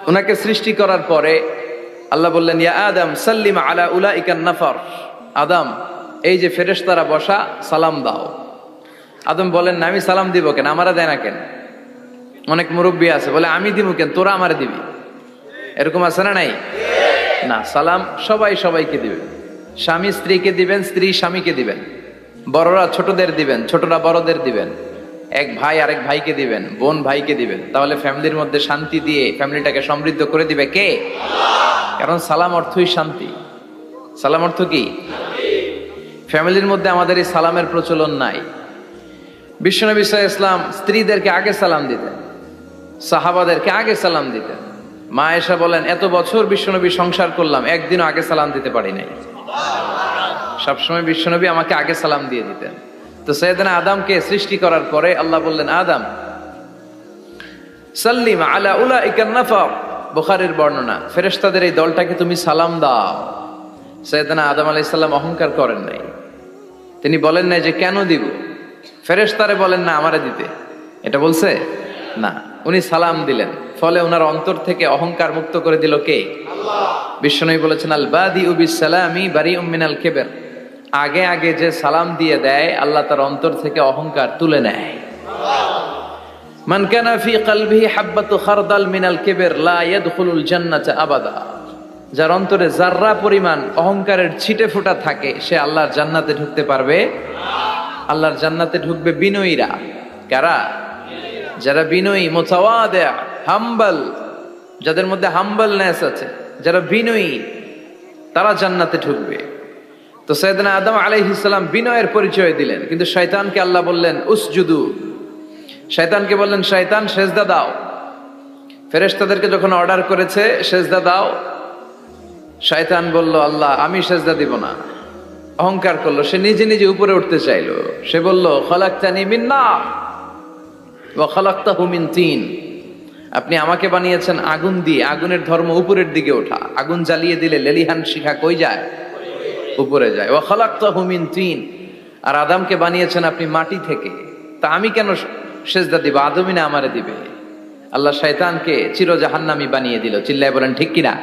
ওনাকে সৃষ্টি করার পরে আল্লাহ বললেন, ইয়া আদম সাল্লিম আলা উলাইকান নাফার। আদম, এই যে ফেরেশতারা বসা, সালাম দাও। আদম বলেন, না আমি সালাম দিব কেন, আমারা দেয় না কেন? অনেক মুরব্বী আছে বলে, আমি দিব কেন, তোরা আমারে দিবি। এরকম আছে না নাই? না, সালাম সবাই সবাইকে দিবেন। স্বামী স্ত্রীকে দিবেন, স্ত্রী স্বামীকে দিবেন, বড়রা ছোটদের দিবেন, ছোটরা বড়দের দিবেন, এক ভাই আরেক ভাইকে দিবেন, বোন ভাইকে দিবেন। তাহলে ফ্যামিলির মধ্যে শান্তি দিয়ে ফ্যামিলিটাকে সমৃদ্ধ করে দিবে কে? কারণ সালাম অর্থই শান্তি। সালাম অর্থ কি? ফ্যামিলির মধ্যে আমাদের এই সালামের প্রচলন নাই। বিশ্বনবী সাল্লাল্লাহু আলাইহি ওয়াসাল্লাম স্ত্রীদেরকে আগে সালাম দিতেন, সাহাবাদেরকে আগে সালাম দিতেন। মা আয়েশা বলেন, এত বছর বিশ্বনবী সংসার করলাম, একদিনও আগে সালাম দিতে পারি নাই। সবসময় বিশ্বনবী আমাকে আগে সালাম দিয়ে দিতেন। তো সাইয়েদনা আদমকে সৃষ্টি করার পরে আল্লাহ বললেন, আদম সাল্লিম আলা উলাইকান নাফার। বুখারীর বর্ণনা, ফেরেশতাদের এই দলটাকে তুমি সালাম দাও। সাইয়েদনা আদম আলাইহিস সালাম অহংকার করেন নাই। তিনি বলেন নাই যে কেন দিব, ফেরেশতারে বলেন না আমারে দিতে, এটা বলছে না। উনি সালাম দিলেন, ফলে ওনার অন্তর থেকে অহংকার মুক্ত করে দিল কে? আল্লাহ। বিশ্বনবী বলেছেন, আল বাদিউ বিসসালামি বারিউম মিনাল কিবর। আগে আগে যে সালাম দিয়ে দেয়, আল্লাহ তার অন্তর থেকে অহংকার তুলে নেয়। মান কানা ফি কলবিহি হাববাতু খারদাল মিনাল কিবর লা ইয়াদখুলুল জান্নাতা আবাদা। যার অন্তরে যাররা পরিমাণ অহংকারের ছিটে ফোঁটা থাকে, সে আল্লাহর জান্নাতে ঢুকতে পারবে না। আল্লাহর জান্নাতে ঢুকবে বিনয়ীরা। কারা? যারা বিনয়ী, মুতাওয়াদি, হাম্বল, যাদের মধ্যে হাম্বলনেস আছে, যারা বিনয়ী, তারা জান্নাতে ঢুকবে। তো সাইয়েদনা আদম আলাইহিস সালাম বিনয়ের পরিচয় দিলেন, কিন্তু শয়তানকে আল্লাহ বললেন উসজুদু। শয়তানকে বললেন, শয়তান সেজদা দাও। ফেরেশতাদেরকে যখন অর্ডার করেছে সেজদা দাও, শয়তান বলল, আল্লাহ আমি সেজদা দিব না। অহংকার করলো, সে নিজে নিজে উপরে উঠতে চাইলো। সে বলল, খলাকতানি মিন নার ওয়া খলাকতাহু মিন তিন। আপনি আমাকে বানিয়েছেন আগুন দিয়ে, আগুনের ধর্ম উপরের দিকে ওঠা। আগুন জ্বালিয়ে দিলে লেলিহান শিখা কই যায়? উপরে যায়। ওয়া খলাকতাহু মিন তিন। আর আদমকে বানিয়েছেন আপনি মাটি থেকে, তা আমি কেন সেজদা দিব? আদমই না আমারে দিবে। আল্লাহ শয়তানকে চির জাহান্নামী বানিয়ে দিল। চিল্লায় বলেন ঠিক কিনা?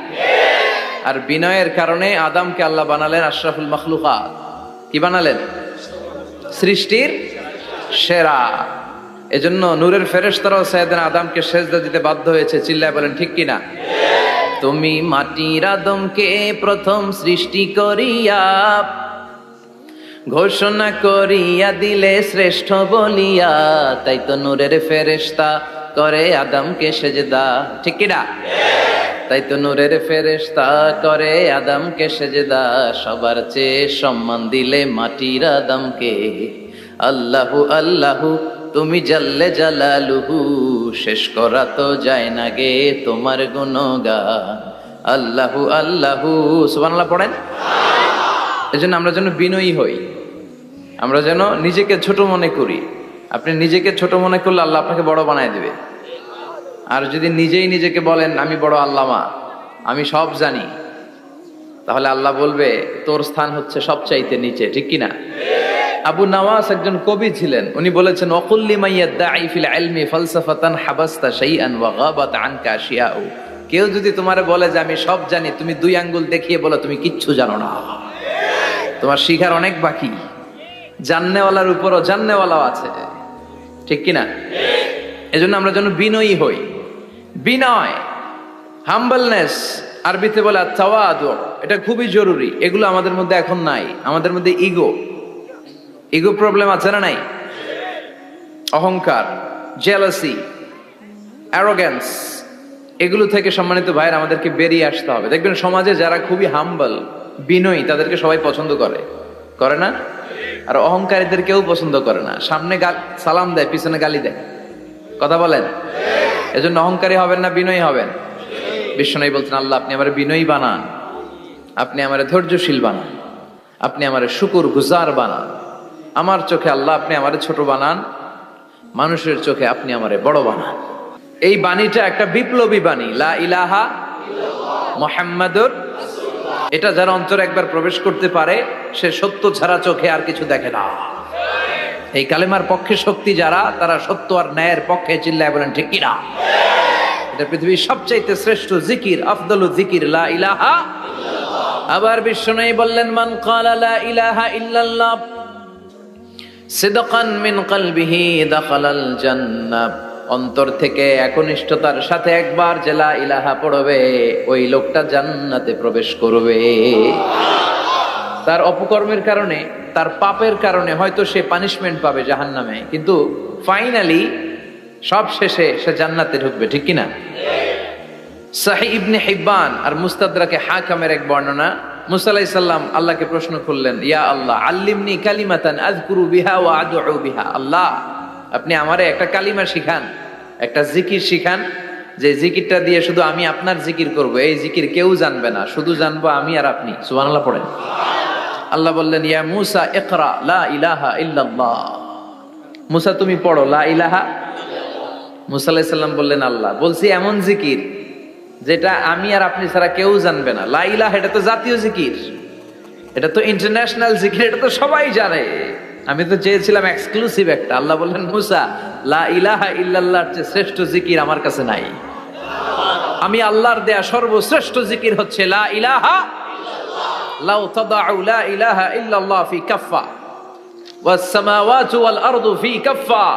আর বিনয়ের কারণে আদমকে আল্লাহ বানালেন আশরাফুল মাখলুকাত। কি বানালেন? সৃষ্টির সেরা। এজন্য নূরের ফেরেশতারাও সাইয়েদনা আদমকে সেজদা দিতে বাধ্য হয়েছে। চিল্লায় বলেন ঠিক কিনা? তুমি মাটির আদমকে প্রথম সৃষ্টি করিয়া ঘোষণা করিয়া দিলে শ্রেষ্ঠ বলিয়া, তাই তো নূরের ফেরেশতা করে আদমকে সেজদা। ঠিক কিনা? তাই তো নূরের ফেরেশতা করে আদমকে সেজদা। সবার চেয়ে সম্মান দিলে মাটির আদমকে। আল্লাহু আল্লাহু তুমি জাল্লে জালালুহু, শেষ করা তো যায় না গে তোমার গুণগান। আল্লাহু আল্লাহু, সুবহানাল্লাহ পড়েন। এজন্য আমরা যেন বিনয়ী হই, আমরা যেন নিজেকে ছোট মনে করি। আপনি নিজেকে ছোট মনে করলে আল্লাহ আপনাকে বড় বানায় দিবে। আর যদি নিজেই নিজেকে বলেন আমি বড় আল্লামা, আমি সব জানি, তাহলে আল্লাহ বলবে তোর স্থান হচ্ছে সবচাইতে নিচে। ঠিক কিনা? আবু নওয়াস একজন কবি ছিলেন। উনি বলেছেন, ওয়াকুল লিমান ইয়াদঈ ফিল ইলমি ফালসাফাতান হাবাসতা শাইআন ওয়া গাবাত আনকা আশিয়াউ। কেউ যদি তোমারে বলে যে আমি সব জানি, তুমি দুই আঙ্গুল দেখিয়ে বলো তুমি কিচ্ছু জানো না, তোমার শিখার অনেক বাকি। জাননেওয়ালার উপরও জাননেওয়ালাও আছে। ঠিক কিনা? এজন্য আমরা যেন বিনয়ী হই। বিনয়, হাম্বলনেস, আরবিতে বলে তাওয়াদু, এটা খুবই জরুরি। এগুলো আমাদের মধ্যে এখন নাই। আমাদের মধ্যে ইগো প্রবলেম আছে না নাই? অহংকার, জেলাসি, অ্যারোগ্যান্স, এগুলো থেকে সম্মানিত ভাইয়ের আমাদেরকে বেরিয়ে আসতে হবে। দেখবেন সমাজে যারা খুবই হাম্বল, বিনয়ী, তাদেরকে সবাই পছন্দ করে না? আর অহংকারীদের কেউ পছন্দ করে না। সামনে সালাম দেয়, পিছনে গালি দেয়। কথা বলেন? এজন্য অহংকারী হবেন না, বিনয়ী হবেন। বিশ্বনবী বলছেন, আল্লাহ আপনি আমারে বিনয়ী বানান, আপনি আমারে ধৈর্যশীল বানান, আপনি আমারে শুকর গুজার বানান। আমার চোখে আল্লাহ আপনি আমারে ছোট বানান, মানুষের চোখে আপনি আমারে বড় বানান। এই বাণীটা একটা বিপ্লবী বাণী, লা ইলাহা মুহাম্মাদুর রাসূলুল্লাহ। এটা যারা অন্তরে একবার প্রবেশ করতে পারে, সে সত্য ছাড়া চোখে আর কিছু দেখে না। এই কালেমার পক্ষে শক্তি যারা, তারা সত্য আর ন্যায়ের পক্ষে। চিল্লায় বলেন ঠিক কিনা? এটা পৃথিবীর সবচাইতে শ্রেষ্ঠ জিকির, আফদলু জিকির লা ইলাহা। আবার বিশ্বনবী বললেন, মান ক্বালা লা ইলাহা ইল্লাল্লাহ সিদকান মিন কলবিহি দাখালাল জান্নাহ। অন্তর থেকে একনিষ্ঠতার সাথে একবার যে লা ইলাহা পড়বে, ওই লোকটা জান্নাতে প্রবেশ করবে। তার অপকর্মের কারণে, তার পাপের কারণে হয়তো সে পানিশমেন্ট পাবে জাহান্নামে, কিন্তু ফাইনালি সব শেষে সে জান্নাতে ঢুকবে, ঠিক কিনা? সহিহ ইবনে হিব্বান আর মুস্তাদরাকে হাকামের এক বর্ণনা, মুসা আলাইহিস সালাম আল্লাহকে প্রশ্ন করলেন, ইয়া আল্লাহ আল্লিমনি কালিমাতান আযকুরু বিহা ওয়া আদউ বিহা। আল্লাহ, আপনি আমারে একটা কালিমা শিখান, একটা জিকির শিখান, যে জিকিরটা দিয়ে শুধু আমি আপনার জিকির করব, এই জিকির কেউ জানবে না, শুধু জানবো আমি আর আপনি। সুবহানাল্লাহ পড়েন। আল্লাহ বললেন, ইয়া মুসা ইকরা লা ইলাহা ইল্লাল্লাহ। মুসা তুমি পড়ো লা ইলাহা। মুসা আলাইহিস সালাম বললেন, আল্লাহ বলছি এমন জিকির যেটা আমি আর আপনি ছাড়া কেউ জানবে না। লা ইলাহা এটা তো জাতীয় জিকির, এটা তো ইন্টারন্যাশনাল জিকির, এটা তো সবাই জানে। আমি তো চেয়েছিলাম এক্সক্লুসিভ একটা। আল্লাহ বললেন, মুসা লা ইলাহা ইল্লাল্লাহর চেয়ে শ্রেষ্ঠ জিকির আমার কাছে নাই। আমি আল্লাহর দেয়া সর্বশ্রেষ্ঠ জিকির হচ্ছে লা ইলাহা লাউ তাদাউ লা ইলাহা ইল্লাল্লাহ ফি কাফফা ওয়াস সামাওয়াতু ওয়াল আরদু ফি কাফফা।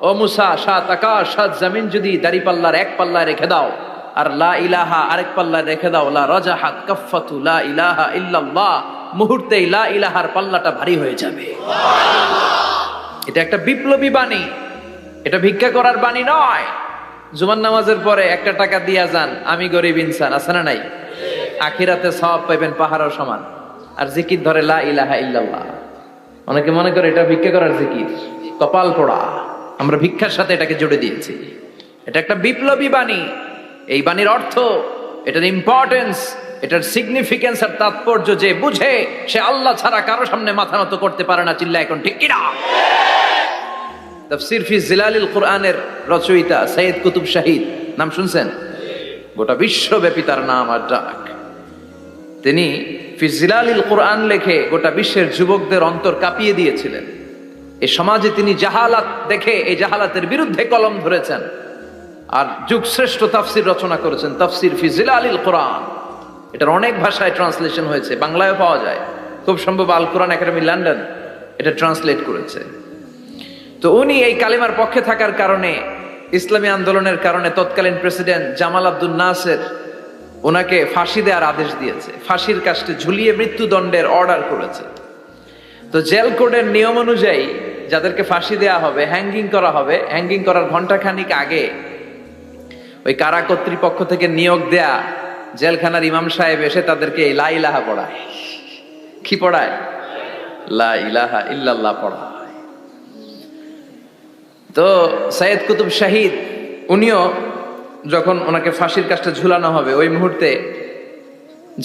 ও মুসা, সাত আকাশ সাত জমিন যদি দাঁড়িপাল্লার এক পাল্লায় রেখে দাও আর লা ইলাহা আরেক পাল্লায় রেখে দাও, লা রাজাহাত কাফফাতু লা ইলাহা ইল্লাল্লাহ, মুহূর্তেই লা ইলাহার পাল্লাটা ভারী হয়ে যাবে। এটা একটা বিপ্লবী বাণী, এটা ভিক্ষা করার বাণী নয়। জুমার নামাজের পরে একটা টাকা দিয়া যান, আমি গরিব ইনসান, আছে না নাই? আখিরাতে সওয়াব পাইবেন পাহাড়ের সমান। আর জিকির ধরে লা ইলাহা ইল্লাল্লাহ। অনেকে মনে করে এটা ভিক্ষা করার জিকির, কপাল পোড়া। আমরা ভিক্ষার সাথে এটাকে জুড়ে দিয়েছি। এটা একটা বিপ্লবী বাণী। এই বাণীর অর্থ, এটার ইম্পর্টেন্স, এটার সিগনিফিকেন্স আর তাৎপর্য যে বুঝে, সে আল্লাহ ছাড়া কারো সামনে মাথা নত করতে পারে না। চিল্লা এখন ঠিক কিনা? তাফসীর ফি জিলালিল কুরআনের রচয়িতা সৈয়দ কুতুব শাহিদ, নাম শুনছেন? গোটা বিশ্বব্যাপী তার নাম আর ডাক। তিনি ফি জিলালিল কুরআন লেখে গোটা বিশ্বের যুবকদের অন্তর কাঁপিয়ে দিয়েছিলেন। এই সমাজে তিনি জাহালাত দেখে এই জাহালাতের বিরুদ্ধে কলম ধরেছেন আর যুগশ্রেষ্ঠ তাফসীর রচনা করেছেন, তাফসীর ফি জিলালিল কুরআন। এটার অনেক ভাষায় ট্রান্সলেশন হয়েছে, বাংলায়ও পাওয়া যায়। খুব সম্ভব আল কোরআন একাডেমি লন্ডন এটা ট্রান্সলেট করেছে। তো উনি এই কালিমার পক্ষে থাকার কারণে, ইসলামী আন্দোলনের কারণে তৎকালীন প্রেসিডেন্ট জামাল আব্দুল নাসের ওনাকে ফাঁসি দেওয়ার আদেশ দিয়েছে, ফাঁসির কাস্টে ঝুলিয়ে মৃত্যুদণ্ডের অর্ডার করেছে। তো জেল কোডের নিয়ম অনুযায়ী যাদেরকে ফাঁসি দেওয়া হবে, হ্যাঙ্গিং করা হবে, হ্যাঙ্গিং করার ঘন্টাখানিক আগে ওই কারা কর্তৃপক্ষ থেকে নিয়োগ দেয়া জেলখানার ইমাম সাহেব এসে তাদেরকে লা ইলাহা পড়ায়। কি পড়ায়? লা ইলাহা ইল্লাল্লাহ পড়ায়। তো সৈয়দ কুতুব শাহিদ উনিও যখন ওনাকে ফাঁসির কাজটা ঝুলানো হবে, ওই মুহূর্তে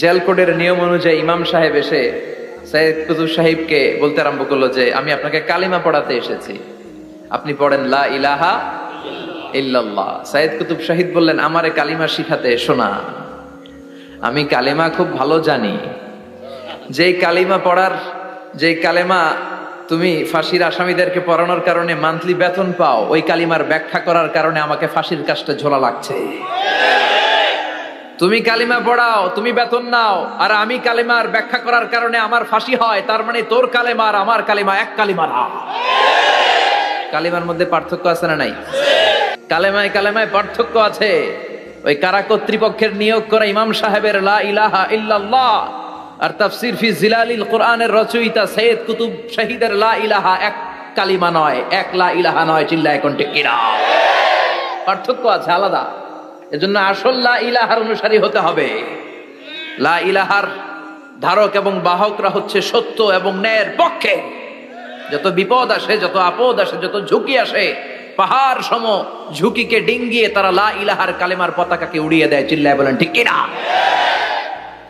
জেল কোডের নিয়ম অনুযায়ী ইমাম সাহেব এসে সৈয়দ কুতুব সাহিবকে বলতে আরম্ভ করলো যে, আমি আপনাকে কালিমা পড়াতে এসেছি, আপনি পড়েন লা ইলাহা ইল্লাল্লাহ। সৈয়দ কুতুব শাহিদ বললেন, আমারে কালিমা শিখাতে এসো না, আমি কালিমা খুব ভালো জানি। যেই কালিমা পড়ার, যেই কালিমা তুমি ফাঁসির আসামিদেরকে পড়ানোর কারণে মান্থলি বেতন পাও, ওই কালিমার ব্যাখ্যা করার কারণে আমাকে ফাঁসির কাজটা ঝোলা লাগছে। তুমি কালিমা পড়াও, তুমি বেতন নাও, আর আমি কালিমার ব্যাখ্যা করার কারণে আমার ফাঁসি হয়, তার মানে তোর কালিমা আর আমার কালিমা এক কালিমা না। কালিমার মধ্যে পার্থক্য আছে না নাই? কালেমায় কালেমায় পার্থক্য আছে। ওই কারা কর্তৃপক্ষের নিয়োগ করা ইমাম সাহেবের লা ইলাহা ইল্লাল্লাহ আর তাফসীর ফি জিলালিল কুরআনের রচয়িতা সৈয়দ কুতুব শাহিদের লা ইলাহা এক কালিমা নয়, এক লা ইলাহা নয়। চিল্লা এখন ঠিক কিনা? পার্থক্য আছে, আলাদা। এজন্য আসল লা ইলাহার অনুসারী হতে হবে। লা ইলাহার ধারক এবং বাহকরা হচ্ছে সত্য এবং ন্যায়ের পক্ষে। যত বিপদ আসে, যত আপদ আসে, যত ঝুঁকি আসে, পাহাড় সম ঝুঁকিকে ডিঙ্গিয়ে তারা লা ইলাহার কালেমার পতাকাকে উড়িয়ে দেয়। চিল্লায় বলেন ঠিক কিনা?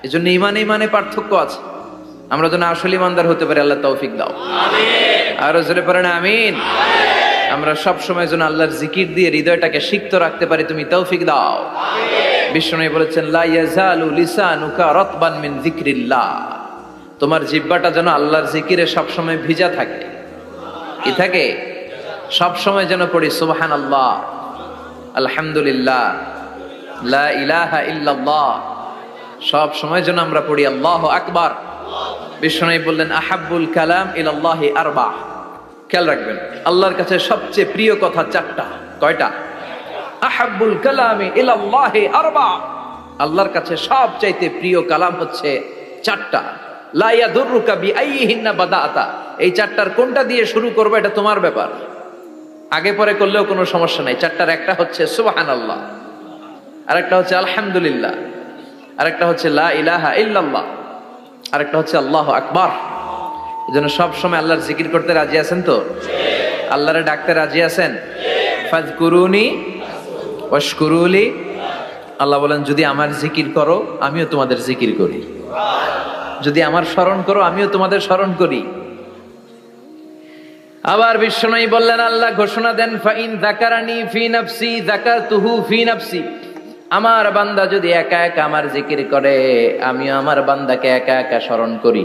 এজন্য ইমানে ইমানে পার্থক্য আছে। আমরা যেন আসল ইমানদার হতে পারি, আল্লাহ তৌফিক দাও। আর জোরে পড়েন আমিন। আমরা সব সময় যেন আল্লাহর জিকির দিয়ে হৃদয়টাকে সিক্ত রাখতে পারি, তুমি তৌফিক দাও। বিশ্বনবী বলেছেন, লা ইয়াজালু লিসানুকা রাতবান মিন যিকরিল্লাহ, তোমার জিহ্বাটা যেন আল্লাহর জিকিরে সব সময় ভিজা থাকে। কি থাকে? সব সময় যেন পড়ি সুবহানাল্লাহ, আলহামদুলিল্লাহ, লা ইলাহা ইল্লাল্লাহ। সব সময় যেন আমরা পড়ি আল্লাহু আকবার। বিশ্বনবী বললেন আহাব্বুল কালাম ইলাল্লাহি আরবা। খেয়াল রাখবেন, আল্লাহর কাছে সবচেয়ে প্রিয় কথা চারটা। কয়টা? আহাব্বুল কালামি ইলাল্লাহি আরবা। আল্লাহর কাছে সবচাইতে প্রিয় কালাম হচ্ছে চারটা। লা ইয়াদুররুকা বিআইয়িহিন্না বাদাআতা। এই চারটার কোনটা দিয়ে শুরু করবে এটা তোমার ব্যাপার, আগে পরে করলেও কোনো সমস্যা নাই। চারটার একটা হচ্ছে সুবহানাল্লাহ, আরেকটা হচ্ছে আলহামদুলিল্লাহ, আরেকটা হচ্ছে লা ইলাহা ইল্লাল্লাহ, আরেকটা হচ্ছে আল্লাহু আকবার। এজন্য সব সময় আল্লাহর জিকির করতে রাজি আছেন তো? আল্লাহরে ডাকতে রাজি আছেন? ফাযকুরুনি ওয়াশকুরুলি। আল্লাহ বলেন যদি আমার জিকির করো আমিও তোমাদের জিকির করি, যদি আমার স্মরণ করো আমিও তোমাদের স্মরণ করি। আবার বিশ্বনবী বললেন, আল্লাহ ঘোষণা দেন ফাইন যাকারানি ফি নাফসি যাকারতুহু ফি নাফসি। আমার বান্দা যদি একা একা আমার জিকির করে আমিও আমার বান্দাকে একা একা স্মরণ করি।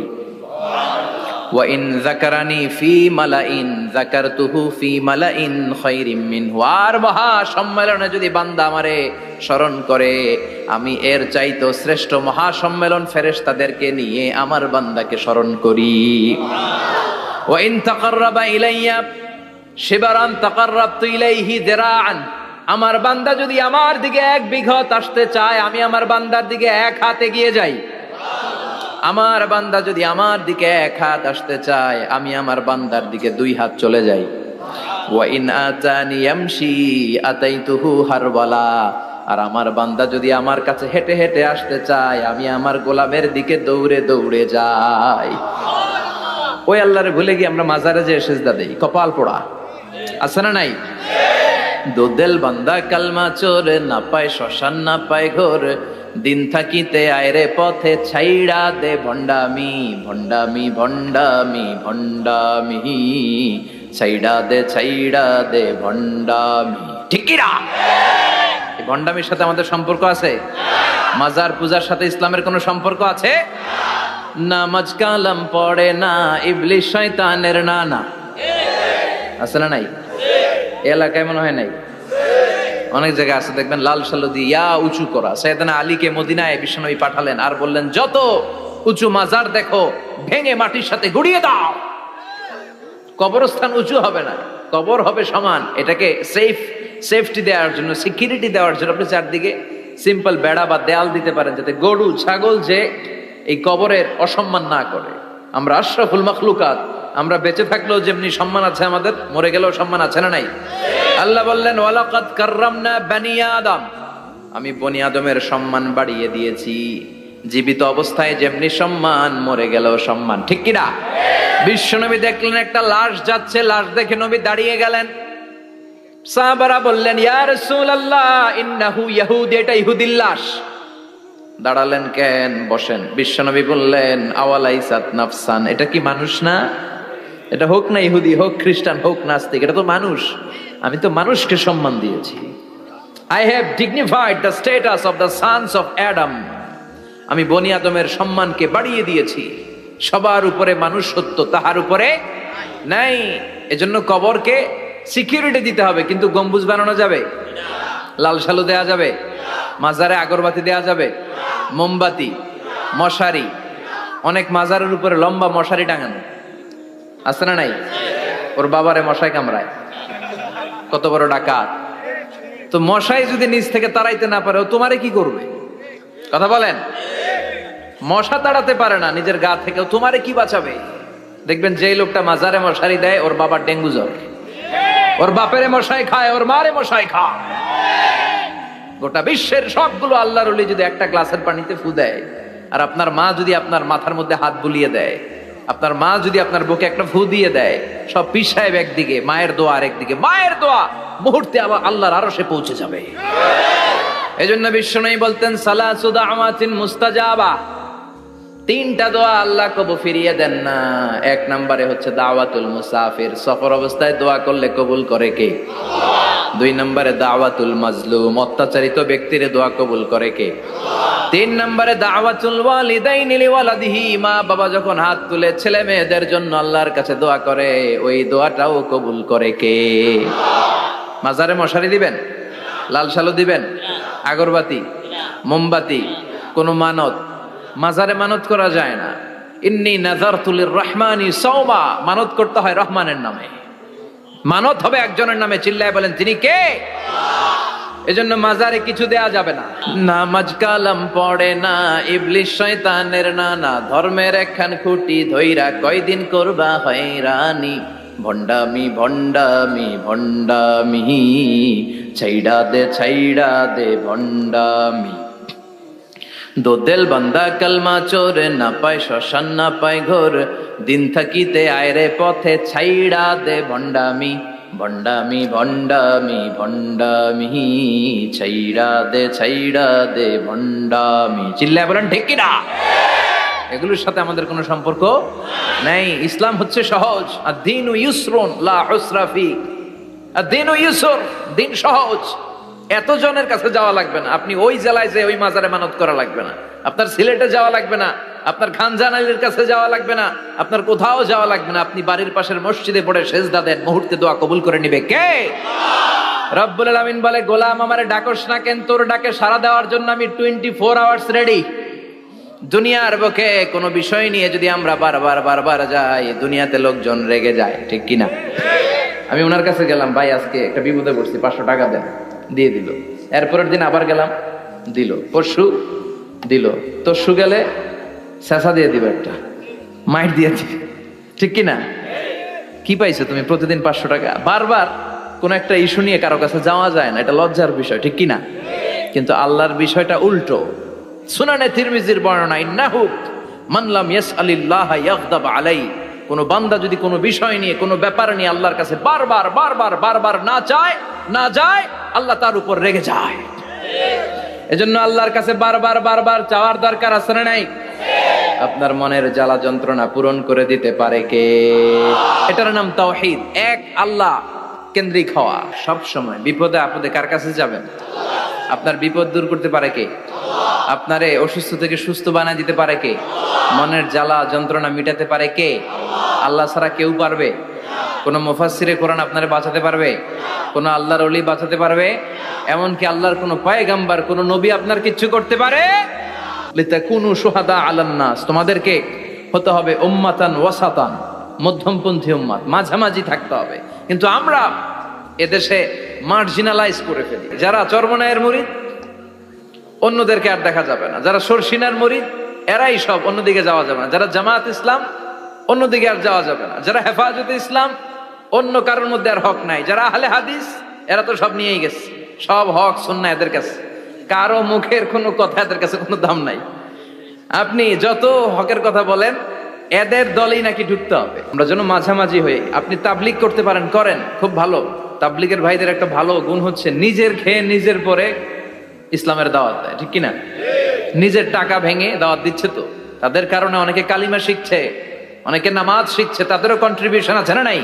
ওয়া ইন যাকারানি ফি মালাইন যাকারতুহু ফি মালাইন খায়রিম মিনহু। আর মহা সম্মেলনে যদি বান্দা আমারে স্মরণ করে আমি এর চাইতে শ্রেষ্ঠ মহা সম্মেলন ফেরেশতাদেরকে নিয়ে আমার বান্দাকে স্মরণ করি। ওয়া ইন তাকাররাবা ইলাইয়া শিবরান তাকাররাবতু ইলাইহি যিরাআন। আমার বান্দা যদি আমার দিকে 1 বিঘত আসতে চায় আমি আমার বান্দার দিকে 1 হাত এগিয়ে যাই। আমার বান্দা যদি আমার দিকে 1 হাত আসতে চায় আমি আমার বান্দার দিকে 2 হাত চলে যাই। ওয়া ইন আতানি ইয়ামশি আতাইতুহু হারওয়ালা। আর আমার বান্দা যদি আমার কাছে হেঁটে হেঁটে আসতে চায় আমি আমার গোলামের দিকে দৌড়ে দৌড়ে যাই। ওই আল্লাহরে ভুলে গিয়ে আমরা মাজারে যে সিজদা দেই, কপাল পোড়া আছে না নাই? দোদেল বান্দা কালমা চোর, না পায় শ্মশান না পায় ঘোর, দিন থাকিতে আয়রে পথে ছাইড়া দে ভণ্ডামি ভণ্ডামি ভণ্ডামি ভণ্ডামি, ছাইড়া দে ভণ্ডামি। ঠিক কি না? এই ভণ্ডামির সাথে আমাদের সম্পর্ক আছে? মাজার পূজার সাথে ইসলামের কোনো সম্পর্ক আছে? নামাজ কালাম পড়ে না ইবলিশ শয়তানের নানা, আছে না নাই? এলাকায় মনে হয় নাই, অনেক জায়গায় আছে দেখবেন লাল সালু দিয়া উঁচু করা। সাইয়েদনা আলীকে মদিনায় বিশ্বনবী পাঠালেন আর বললেন যত উঁচু মাজার দেখো ভেঙে মাটির সাথে গুড়িয়ে দাও। কবরস্থান উঁচু হবে না, কবর হবে সমান। এটাকে সেফটি দেওয়ার জন্য, সিকিউরিটি দেওয়ার জন্য আপনি চারদিকে সিম্পল বেড়া বা দেয়াল দিতে পারেন যাতে গরু ছাগল যে এই কবরের অসম্মান না করে। আমরা আশরাফুল মাখলুকাত, আমরা বেঁচে থাকলেও যেমনি সম্মান আছে আমাদের, মরে গেলেও সম্মান আছে না নাই? আল্লাহ বললেন ওয়ালাকাদ কাররামনা বানি আদম। আমি বনি আদমের সম্মান বাড়িয়ে দিয়েছি। জীবিত অবস্থায় যেমনি সম্মান, মরে গেলেও সম্মান। ঠিক কি না? বিশ্বনবী দেখলেন একটা লাশ যাচ্ছে, লাশ দেখে নবী দাঁড়িয়ে গেলেন। সাহাবারা বললেন ইয়া রাসূলুল্লাহ ইন্নাহু ইয়াহুদি, এটা ইহুদির লাশ। দাঁড়ালেন কেন? বসেন। বিশ্বনবী বললেন আওয়ালাইসাত নাফসান, এটা কি মানুষ না? এটা হোক না ইহুদি, হোক খ্রিস্টান, হোক নাস্তিক, এটা তো মানুষ। আমি তো মানুষকে সম্মান দিয়েছি। I have dignified the status of the sons of Adam. আমি বনি আদমের সম্মানকে বাড়িয়ে দিয়েছি। সবার উপরে মানুষ সত্য, তাহার উপরে নাই। এজন্য কবরকে সিকিউরিটি দিতে হবে, কিন্তু গম্বুজ বানানো যাবে? লাল সালু দেয়া যাবে? মাজারে আগরবাতি দেয়া যাবে? মোমবাতি, মশারি, অনেক মাজারের উপরে লম্বা মশারি টাঙানো আছে না নাই? ওর বাবারে মশাই কামড়ায়, কত বড় ডাকাত। তো মশাই যদি নিচ থেকে তাড়াইতে না পারে ও তোমারে কি করবে? কথা বলেন। মশা তাড়াতে পারে না নিজের গা থেকে, তোমারে কি বাঁচাবে? দেখবেন যে লোকটা মাজারে মশারি দেয় ওর বাবার ডেঙ্গু জ্বর, ওর বাপেরে মশাই খায়, ওর মারে মশাই খায়। গোটা বিশ্বের সবগুলো আল্লাহর ওলি যদি একটা গ্লাসের পানিতে ফু দেয়, আর আপনার মা যদি আপনার মাথার মধ্যে হাত বুলিয়ে দেয়, আপনার মা যদি আপনার বুকে একটা ফু দিয়ে দেয়, সব পীর সাহেব একদিকে, মায়ের দোয়া আরেকদিকে। মায়ের দোয়া মুহূর্তে আবার আল্লাহর আরশে পৌঁছে যাবে। এজন্য বিশ্বনবী বলতেন সালাসু দাওয়াতিন মুস্তাজাবা, 3টা দোয়া আল্লাহ কবুল ফিরিয়ে দেন না। 1 নম্বরে হচ্ছে দাওয়াতুল মুসাফির, সফর অবস্থায় দোয়া করলে কবুল করে কে? আল্লাহ। 2 নম্বরে দাওয়াতুল মাজলুম, অত্যাচারিত ব্যক্তির দোয়া কবুল করে কে? 3 নম্বরে দাওয়াতুল ওয়ালিদাইনি লিওয়ালাদিহি, মা বাবা যখন হাত তুলে ছেলে মেয়েদের জন্য আল্লাহর কাছে দোয়া করে, ওই দোয়াটাও কবুল করে কে? আল্লাহ। মাজারে মশারি দিবেন? লাল সালু দিবেন? আগরবাতি, মোমবাতি, কোনো মানত, মাজারে মানত করা যায় না। ইন্নী নাযারতু লির-রহমানি সাওমা, মানত করতে হয় রহমানের নামে, মানত হবে একজনের নামে। চিল্লায় বলেন তিনি কে? এজন্য মাজারে কিছু দেয়া যাবে না। নামাজ কালাম পড়ে না ইবলিশ শয়তানের নানা, ধর্মের একখান খুঁটি ধইরা কয়দিন করবা হয়রানি। ভণ্ডামি ভণ্ডামি ভণ্ডামি, ছাইড়া দে ভণ্ডামি। দোদেল বান্দা কালমা চোর, না পায় শ্মশান না পায় ঘোর, দিন থাকিতে আয়রে পথে ছাইড়া দে ভণ্ডামি। ভণ্ডামি ভণ্ডামি ভণ্ডামি, ছাইড়া দে ভণ্ডামি। চিল্লায় বলেন ঠিক কিনা? এগুলোর সাথে আমাদের কোনো সম্পর্ক নাই। ইসলাম হচ্ছে সহজ। আদ-দীনু ইউসরুন লা উসরা ফি, আদ-দীনু ইউসর, দিন সহজ। এতজনের কাছে যাওয়া লাগবে না, আপনি ওই জেলায় যে ওই মাজারে মানত করা লাগবে না, আপনার সিলেটে যাওয়া লাগবে না, আপনার খানজান আলীর কাছে যাওয়া লাগবে না, আপনার কোথাও যাওয়া লাগবে না। আপনি বাড়ির পাশের মসজিদে পড়ে সেজদা দেন, মুহূর্তে দোয়া কবুল করে নিবে কে? রব্বুল আলামিন বলে, গোলাম আমারে ডাকস না কেন? তোর ডাকে সাড়া দেওয়ার জন্য আমি 24 আওয়ার্স রেডি। দুনিয়ার বুকে কোনো বিষয় নিয়ে যদি আমরা বারবার যাই, দুনিয়াতে লোকজন রেগে যায়, ঠিক কিনা? আমি ওনার কাছে গেলাম, ভাই আজকে একটা বিপদে পড়ছি, 500 টাকা দেন, দিয়ে দিল। এরপরের দিন আবার গেলাম, দিল। পরশু দিল, তরশু গেলে শেষা দিয়ে দিবে, একটা মাইট দিয়ে দিবে, ঠিক কিনা? কি পাইছো তুমি? প্রতিদিন 500 টাকা। বারবার কোন একটা ইস্যু নিয়ে কারো কাছে যাওয়া যায় না, এটা লজ্জার বিষয়, ঠিক কিনা? কিন্তু আল্লাহর বিষয়টা উল্টো। সুনানে তিরমিজির বর্ণনা, ইন্নাহু মান লাম ইয়াসআলিল্লাহ ইয়াগদাব আলাই, কোন বান্দা যদি কোনো বিষয় নিয়ে, কোনো ব্যাপার নিয়ে আল্লাহর কাছে বারবার না যায়, আল্লাহ তার উপর রেগে যায়। এজন্য আল্লাহর কাছে বারবার চাওয়ার দরকার আছে না নাই? আপনার মনের জ্বালা যন্ত্রণা পূরণ করে দিতে পারে কে? এটার নাম তাওহীদ। এক আল্লাহ কেন্দ্রিক হওয়া। সব সময় বিপদে আপদে কার কাছে যাবেন? আপনার বিপদ দূর করতে পারে কে? আপনারে অসুস্থ থেকে সুস্থ বানায় দিতে পারে কে? মনের জ্বালা যন্ত্রণা মিটাতে পারে কে? আল্লাহ ছাড়া কেউ পারবে? কোন মুফাসসিরে কোরআন আপনারে বাঁচাতে পারবে? কোন আল্লাহর ওলি বাঁচাতে পারবে? এমনকি আল্লাহর কোন পয়গম্বর, কোন নবী আপনার কিচ্ছু করতে পারে? লিতাকুনু শুহাদা আলান নাস, তোমাদেরকে হতে হবে উম্মাতান ওয়াসাতান, মধ্যমপন্থী উম্মাত, মাঝামাঝি থাকতে হবে। কিন্তু আমরা এদেশে মার্জিনালাইজ করে ফেলি। যারা চরমনায়ের মুরিদ, অন্যদেরকে আর দেখা যাবে না। যারা সরসিনার মুরিদ, এরাই সব, অন্যদিকে যাওয়া যাবে না। যারা জামাত ইসলাম, অন্যদিকে আর যাওয়া যাবে না। যারা হেফাজতে ইসলাম, অন্য কারোর মধ্যে আর হক নাই। যারা আহলে হাদিস, এরা তো সব নিয়েই গেছে, সব হক সুন্নাহ এদের কাছে। কারো মুখের কোনো কথা এদের কাছে কোনো দাম নাই। আপনি যত হকের কথা বলেন, এদের দলেই নাকি ঢুকতে হবে। আমরা যেন মাঝামাঝি হয়ে, আপনি তাবলিগ করতে পারেন, করেন, খুব ভালো। তাবলিগের ভাইদের একটা ভালো গুণ হচ্ছে নিজের খেয়ে নিজের পরে ইসলামের দাওয়াত দেয়, ঠিক কিনা? নিজের টাকা ভেঙে দাওয়াত দিচ্ছে, তো তাদের কারণে অনেকে কালিমা শিখছে, অনেকে নামাজ শিখছে, তাদেরও কন্ট্রিবিউশন আছে না নাই?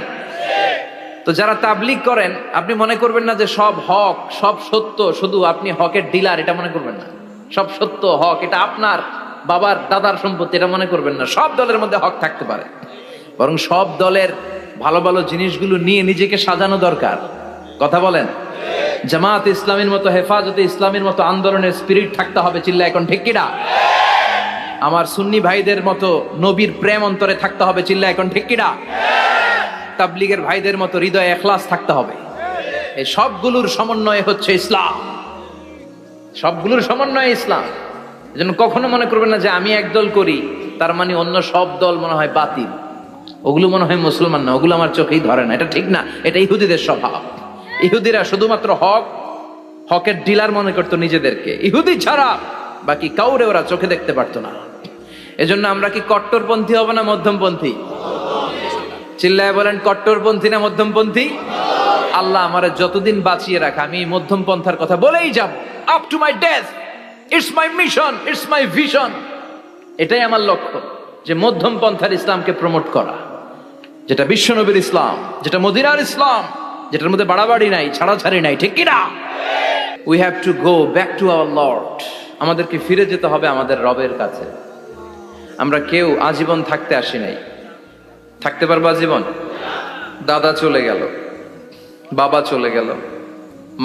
তো যারা তাবলিগ করেন, আপনি মনে করবেন না যে সব হক, সব সত্য, শুধু আপনি হকের ডিলার, এটা মনে করবেন না। সব সত্য হক এটা আপনার বাবার দাদার সম্পত্তি, এটা মনে করবেন না। সব দলের মধ্যে হক থাকতে পারে, বরং সব দলের ভালো ভালো জিনিসগুলো নিয়ে নিজেকে সাজানো দরকার। কথা বলেন? জামাত ইসলামের মতো, হেফাজতে ইসলামের মতো আন্দোলনের স্পিরিট থাকতে হবে। চিল্লা এখন ঠিক কিনা? আমার সুন্নি ভাইদের মতো নবীর প্রেম অন্তরে থাকতে হবে। চিল্লা এখন ঠিক কিনা? তাবলিগের ভাইদের মতো হৃদয়ে ইখলাস থাকতে হবে। এই সবগুলোর সমন্বয় হচ্ছে ইসলাম, সবগুলোর সমন্বয় ইসলাম। এজন্য কখনো মনে করবেন না যে আমি একদল করি তার মানে অন্য সব দল মনে হয় বাতিল, ওগুলো মনে হয় মুসলমান না, ওগুলো আমার চোখেই ধরে না। এটা ঠিক না, এটা ইহুদিদের স্বভাব। ইহুদিরা শুধুমাত্র হকের ডিলার মনে করতো নিজেদেরকে। ইহুদি ছাড়া বাকি কাউরে ওরা চোখে দেখতে পারতো না। এজন্য আমরা কি কট্টরপন্থী হব না মধ্যমপন্থী? চিল্লায় বলেন, কট্টরপন্থী না মধ্যমপন্থী? আল্লাহ আমারে যতদিন বাঁচিয়ে রাখা, আমি মধ্যম পন্থার কথা বলেই যাব, up to my death. It's my mission, it's my vision. এটাই আমার লক্ষ্য, যে মধ্যম পন্থার ইসলামকে প্রমোট করা, যেটা বিশ্বনবীর ইসলাম, যেটা মদিনার ইসলাম, যেটার মধ্যে বাড়াবাড়ি নাই, ছাড়াছাড়ি নাই, ঠিক কিনা? We have to go back to our Lord. আমাদেরকে ফিরে যেতে হবে আমাদের রবের কাছে। আমরা কেউ আজীবন থাকতে আসি নাই। থাকতে পারবো আজীবন? দাদা চলে গেল, বাবা চলে গেল,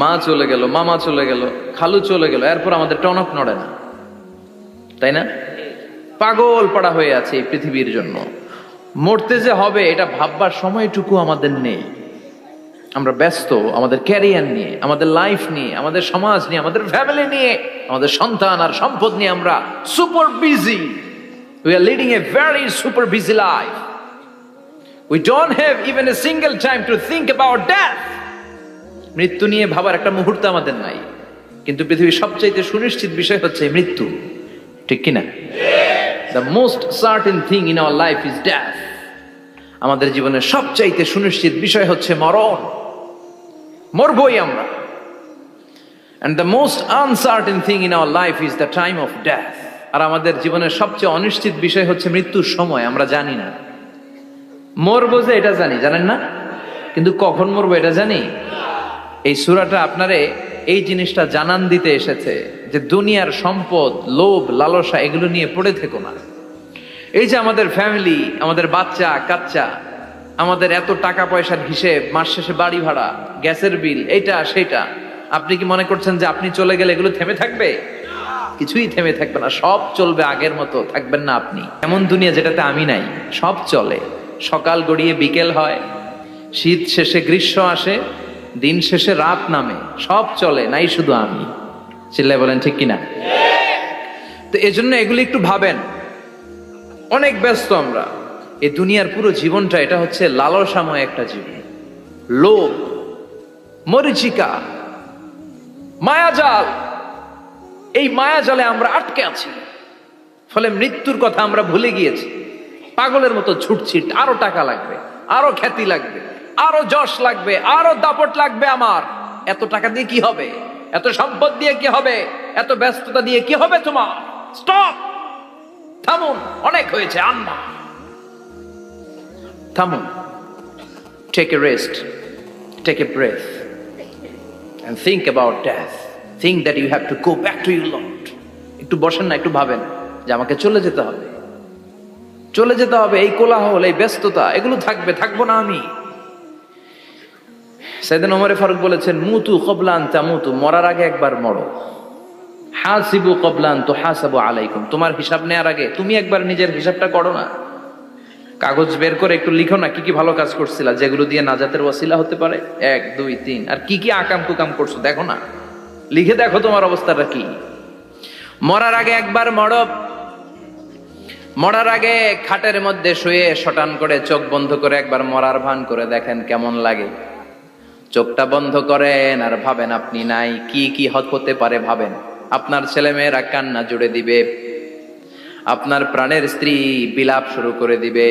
মা চলে গেল, মামা চলে গেল, খালু চলে গেল, এরপর আমাদের টনক নড়ে না, তাই না? পাগল পাড়া হয়ে আছে এই পৃথিবীর জন্য। মরতে যে হবে এটা ভাববার সময়টুকু আমাদের নেই। আমরা ব্যস্ত আমাদের ক্যারিয়ার নিয়ে, আমাদের লাইফ নিয়ে, আমাদের সমাজ নিয়ে, আমাদের ফ্যামিলি নিয়ে, আমাদের সন্তান আর সম্পদ নিয়ে আমরা super busy. We are leading a very super busy life. We don't have even a single time to think about death. মৃত্যু নিয়ে ভাবার একটা মুহূর্ত আমাদের নাই। কিন্তু পৃথিবীর সবচাইতে সুনিশ্চিত বিষয় হচ্ছে মৃত্যু, ঠিক কিনা? The most certain thing in our life is death. আমাদের জীবনের সবচাইতে সুনিশ্চিত বিষয় হচ্ছে মরণ, মরবই আমরা। And the most uncertain thing in our life is the time of death. আর আমাদের জীবনের সবচেয়ে অনিশ্চিত বিষয় হচ্ছে মৃত্যুর সময়। আমরা জানি না মরবো, যে এটা জানি, জানেন না? কিন্তু কখন মরবো এটা জানি। এই সূরাটা আপনারে এই জিনিসটা জানান দিতে এসেছে যে দুনিয়ার সম্পদ, লোভ, লালসা এগুলো নিয়ে পড়ে থেকো না। এই যে আমাদের ফ্যামিলি, আমাদের বাচ্চা কাচ্চা, আমাদের এত টাকা পয়সার হিসেব, মাস শেষে বাড়ি ভাড়া, গ্যাসের বিল, এইটা সেটা, আপনি কি মনে করছেন যে আপনি চলে গেলে এগুলো থেমে থাকবে? কিছুই থেমে থাকবে না, সব চলবে আগের মতো। থাকবেন না আপনি। এমন দুনিয়া যেটাতে আমি নাই, সব চলে। সকাল গড়িয়ে বিকেল হয়, শীত শেষে গ্রীষ্ম আসে, দিন শেষে রাত নামে, সব চলে, নাই শুধু আমি। চিল্লায় বলেন ঠিক কিনা? তো এজন্য এগুলি একটু ভাবেন। অনেক ব্যস্ত আমরা। এই দুনিয়ার পুরো জীবনটা এটা হচ্ছে লালসাময় একটা জীবন। লোভ, মরিচিকা, মায়াজাল, এই মায়াজালে আমরা আটকে আছি। ফলে মৃত্যুর কথা আমরা ভুলে গিয়েছি। পাগলের মতো ছুটছি, আরো টাকা লাগবে, আরো খ্যাতি লাগবে, আরো যশ লাগবে, আরো দাপট লাগবে আমার। এত টাকা দিয়ে কি হবে? এত সম্পদ দিয়ে কি হবে? এত ব্যস্ততা দিয়ে কি হবে তোমার? স্টপ, থামুন, অনেক হয়েছে, আন্না, থামুন। Take a rest, take a breath and think about death. Think that you have to go back to your Lord. একটু বসেন না, একটু ভাবেন যে আমাকে চলে যেতে হবে, চলে যেতে হবে। এই কোলাহল, এই ব্যস্ততা এগুলো থাকবে, থাকবো না আমি। সাইয়েদনা ওমর ফারুক বলেছেন, মুতু ক্বাবলা আন তামুতু, মরার আগে একবার মরো। হাসিবু ক্বাবলা আন তুহাসাবু আলাইকুম, তোমার হিসাব নেওয়ার আগে তুমি একবার নিজের হিসাবটা করো না। কাগজ বের করে একটু লিখো না কি কি ভালো কাজ করছিলা, যেগুলো দিয়ে নাজাতের ওয়াসিলা হতে পারে। 1 2 3, আর কি কি আকাম কুকাম করছো দেখো না, লিখে দেখো তোমার অবস্থাটা কি। মরার আগে একবার মরো। মরার আগে খাটের মধ্যে শুয়ে শটান করে চোখ বন্ধ করে একবার মরার ভান করে দেখেন কেমন লাগে। চোখটা বন্ধ করেন আর ভাবেন আপনি নাই, কি কি হতে পারে ভাবেন। আপনার ছেলে মেয়েরা কান্না জুড়ে দিবে, আপনার প্রাণের স্ত্রী বিলাপ শুরু করে দিবে,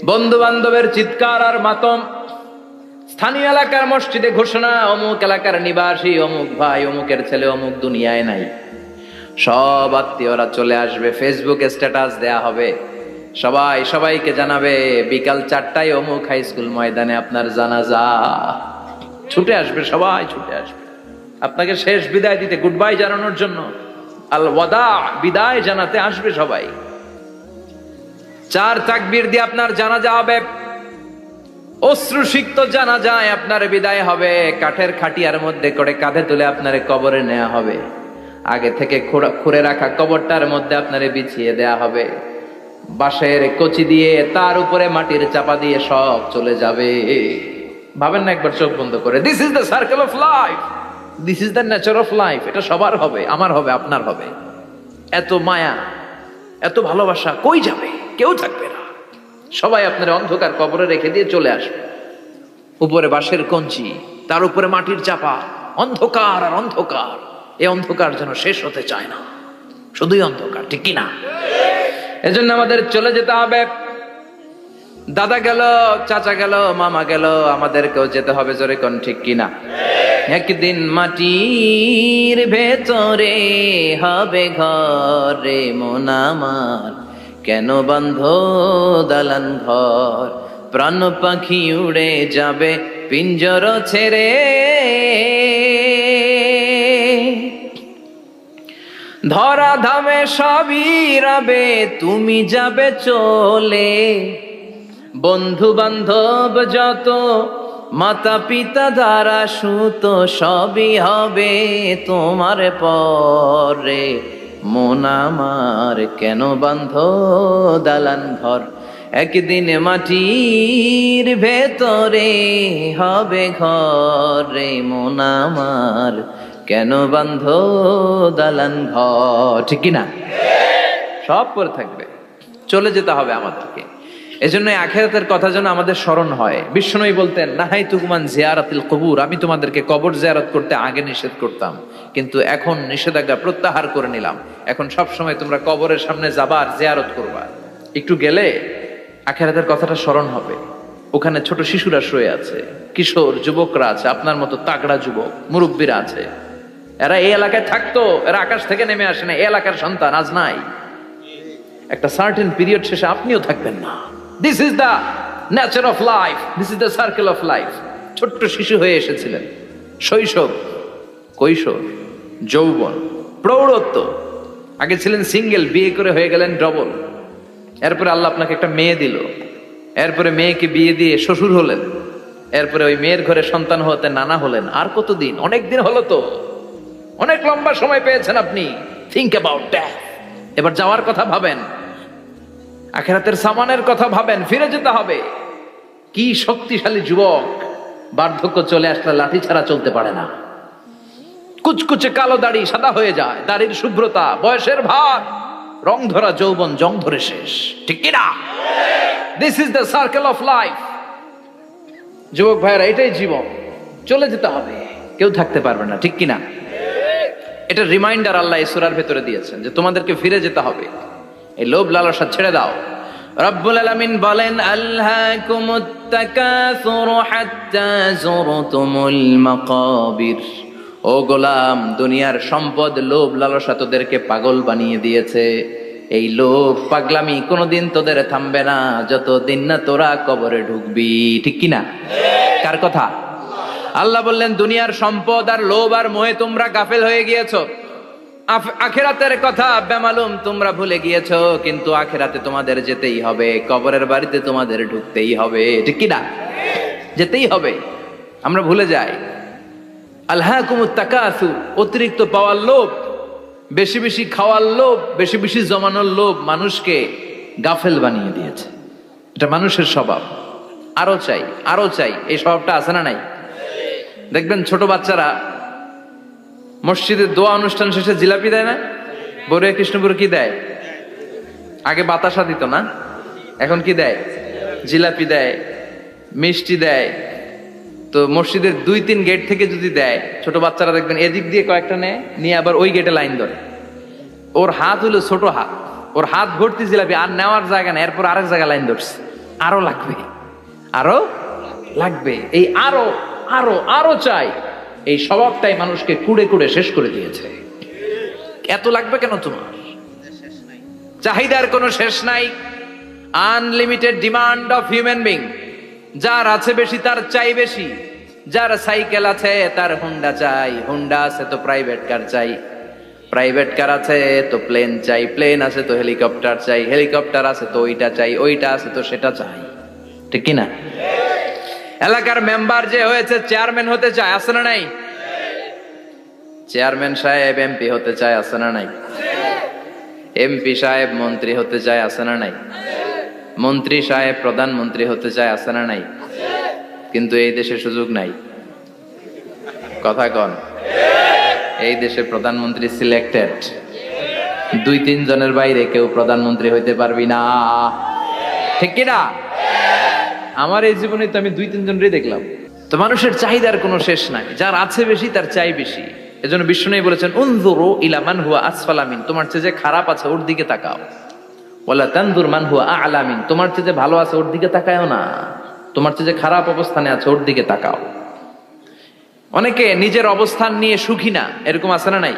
বন্ধু বান্ধবের চিৎকার আর মাতম, স্থানীয় এলাকার মসজিদে ঘোষণা, অমুক এলাকার নিবাসী অমুক ভাই অমুকের ছেলে অমুক দুনিয়ায় নাই। সব আত্মীয়রা চলে আসবে, ফেসবুকে স্ট্যাটাস দেয়া হবে, সবাই সবাইকে জানাবে বিকাল 4টায় অমুক হাই স্কুল ময়দানে আপনার জানাজা। ছুটে আসবে, সবাই ছুটে আসবে আপনাকে শেষ বিদায় দিতে, গুড বাই জানানোর জন্য, আল ওয়াদা, বিদায় জানাতে আসবে সবাই। 4 তাকবীর দিয়ে আপনার জানাজা হবে, অশ্রুসিক্ত জানাজায় আপনার বিদায় হবে। কাঠের খাটিয়ার মধ্যে করে কাঁধে তুলে আপনারে কবরে নেওয়া হবে। আগে থেকে খুঁড়ে রাখা কবরটার মধ্যে আপনারে বিছিয়ে দেয়া হবে। বাঁশের কচি দিয়ে তার উপরে মাটির চাপা দিয়ে সব চলে যাবে। ভাবেন না একবার চোখ বন্ধ করে, this is the circle of life, this is the nature of life. এটা সবার হবে, আমার হবে, আপনার হবে। এত মায়া, এত ভালোবাসা কই যাবে? কেউ থাকবে না। সবাই আপনার অন্ধকার কবরে রেখে দিয়ে চলে আসবে। উপরে বাঁশের কঞ্চি, তার উপরে মাটির চাপা, অন্ধকার আর অন্ধকার। এই অন্ধকার যেন শেষ হতে চায় না, শুধুই অন্ধকার, ঠিক কিনা? এজন্য আমাদের চলে যেতে হবে। দাদা গেল, চাচা গেল, মামা গেল, আমাদেরকেও যেতে হবে, জোরে কোন ঠিক কিনা? একদিন মাটির ভেতরে হবে ঘরে মন আমার, কেন বন্ধ দালান ঘর, প্রাণ পাখি উড়ে যাবে পিঞ্জর ছেড়ে। ধরা ধামে সবই রবে, তুমি যাবে চলে, বন্ধু বান্ধব যত মাতা পিতা দ্বারা সুত সবই হবে তোমার পরে, মন আমার কেন বান্ধ দালান ঘর, একদিন মাটির ভেতরে হবে ঘর রে, মন আমার কেন বান্ধ দালান ঘর। ঠিক কিনা? সব পরে থাকবে, চলে যেতে হবে আমাদেরকে। এজন্য আখিরাতের কথা যেন আমাদের স্মরণ হয়। বিশ্বনবী বলতেন, নাহাই তুকুমান জিয়ারাতিল কবুর, আমি তোমাদেরকে কবর জিয়ারত করতে আগে নিষেধ করতাম, কিন্তু এখন নিষেধাজ্ঞা প্রত্যাহার করে নিলাম। এখন সব সময় তোমরা কবরের সামনে যাবা আর জিয়ারত করবা। একটু গেলে আখিরাতের কথাটা স্মরণ হবে। ওখানে ছোট শিশুরা শুয়ে আছে, কিশোর যুবকরা আছে, আপনার মতো তাগড়া যুবক মুরব্বীরা আছে। এরা এই এলাকায় থাকতো, এরা আকাশ থেকে নেমে আসে না, এই এলাকার সন্তান আজ নাই। একটা সার্টেন পিরিয়ড শেষে আপনিও থাকবেন না। This is the nature of life, this is the circle of life. ছোট্ট শিশু হয়ে এসেছিলেন, শৈশব, কৈশোর, যৌবন, প্রৌঢ়ত্ব। আগে ছিলেন সিঙ্গেল, বিয়ে করে হয়ে গেলেন ডবল। এরপরে আল্লাহ আপনাকে একটা মেয়ে দিল, এরপরে মেয়েকে বিয়ে দিয়ে শ্বশুর হলেন, এরপরে ওই মেয়ের ঘরে সন্তান হতে নানা হলেন। আর কতদিন? অনেক দিন হলো তো, অনেক লম্বা সময় পেয়েছেন আপনি। Think about that. এবার যাওয়ার কথা ভাবেন, আখিরাতের সামানের কথা ভাবেন, ফিরে যেতে হবে। কি শক্তিশালী যুবক, বার্ধক্য চলে আসলে লাঠি ছাড়া চলতে পারে না। কুচকুচে কালো দাড়ি সাদা হয়ে যায়, দাড়ির শুভ্রতা, বয়সের ভার, রং ধরা যৌবন জং ধরে শেষ। ঠিক কিনা? This is the circle of life. যুবক ভাইরা, এটাই জীবন, চলে যেতে হবে, কেউ থাকতে পারবে না। ঠিক কিনা? এটা রিমাইন্ডার আল্লাহ এই সূরার ভেতরে দিয়েছেন যে তোমাদেরকে ফিরে যেতে হবে। এই লোভ লালসা ছেড়ে দাও। রব্বুল আলামিন বলেন, আলহাকুমুত তাকাসুরু হাত্তা যুরতুমুল মাকাবির। ও গোলাম, দুনিয়ার সম্পদ, লোভ লালসা তোদেরকে পাগল বানিয়ে দিয়েছে। এই লোভ পাগলামি কোনোদিন তোদের থামবে না যতদিন না তোরা কবরে ঢুকবি। ঠিক কিনা? কার কথা? আল্লাহ বললেন, দুনিয়ার সম্পদ আর লোভ আর মোহে তোমরা গাফেল হয়ে গিয়েছো। আখিরাতের কথা বেমালুম তোমরা ভুলে গিয়েছো। কিন্তু আখিরাতে তোমাদের যেতেই হবে, কবরের বাড়িতে তোমাদের ঢুকতেই হবে। ঠিক কিনা? যেতেই হবে। আমরা ভুলে যাই। আলহাকুমুত তাকাসুর, অতিরিক্ত পাওয়ার লোভ, বেশি বেশি খাওয়ার লোভ, বেশি বেশি জমানোর লোভ মানুষকে গাফেল বানিয়ে দিয়েছে। এটা মানুষের স্বভাব। আরো চাই, আরো চাই, এই স্বভাবটা আছে না নাই? দেখবেন ছোট বাচ্চারা মসজিদে দোয়া অনুষ্ঠান শেষে জিলাপি দেয় না? বড়ুয়া কৃষ্ণপুর কি দেয়? আগে বাতাসা দিত না, এখন কি দেয়? জিলাপি দেয়, মিষ্টি দেয়। তো মসজিদের 2-3 গেট থেকে যদি দেয়, ছোট বাচ্চারা দেখবেন এদিক দিয়ে কয়েকটা নেয়, নিয়ে আবার ওই গেটে লাইন ধরে। ওর হাত হলো ছোট হাত, ওর হাত ভর্তি জিলাপি, আর নেওয়ার জায়গা নেই, এরপর আরেক জায়গায় লাইন ধরছে। আরো লাগবে, আরো লাগবে, এই আরো আরো আরো চাই। এই স্বভাবটাই মানুষকে কুড়ে কুড়ে শেষ করে দিয়েছে। এত লাগবে কেন তোমার? চাহিদার কোনো শেষ নাই। Unlimited demand of human being. যার আছে বেশি তার চাই বেশি। যার সাইকেল আছে তার হুন্ডা চাই, হুন্ডা আছে তো প্রাইভেট কার চাই, প্রাইভেট কার আছে তো প্লেন চাই, প্লেন আছে তো হেলিকপ্টার চাই, হেলিকপ্টার আছে তো ওইটা চাই, ওইটা আছে তো সেটা চাই। ঠিক কিনা? এলাকার মেম্বার যে হয়েছে চেয়ারম্যান হতে চায়, আছে না নাই? চেয়ারম্যান সাহেব এমপি হতে চায়, আছে না নাই? এমপি সাহেব মন্ত্রী হতে চায়, আছে না নাই? মন্ত্রী সাহেব প্রধানমন্ত্রী হতে চায়, আছে না নাই? কিন্তু এই দেশে সুযোগ নাই। কথা কন। এই দেশে প্রধানমন্ত্রী সিলেক্টেড। 2-3 জনের বাইরে কেউ প্রধানমন্ত্রী হইতে পারবি না। ঠিক কিনা? আমার এই জীবনে তো আমি 2-3 জনই দেখলাম। তো মানুষের চাহিদার কোনো শেষ নাই। যার আছে বেশি তার চাই বেশি। এজন্য বিষ্ণু বলেছেন, উনজুরু ইলা মান হুয়া আসফালা মিন, তোমার চেয়ে যে খারাপ আছে ওর দিকে তাকাও। ওয়ালা তানজুর মান হুয়া আ'লা মিন, তোমার চেয়ে যে ভালো আছে ওর দিকে তাকায়ও না, তোমার চেয়ে যে খারাপ অবস্থানে আছে ওর দিকে তাকাও। অনেকে নিজের অবস্থান নিয়ে সুখী না, এরকম আছে না নাই?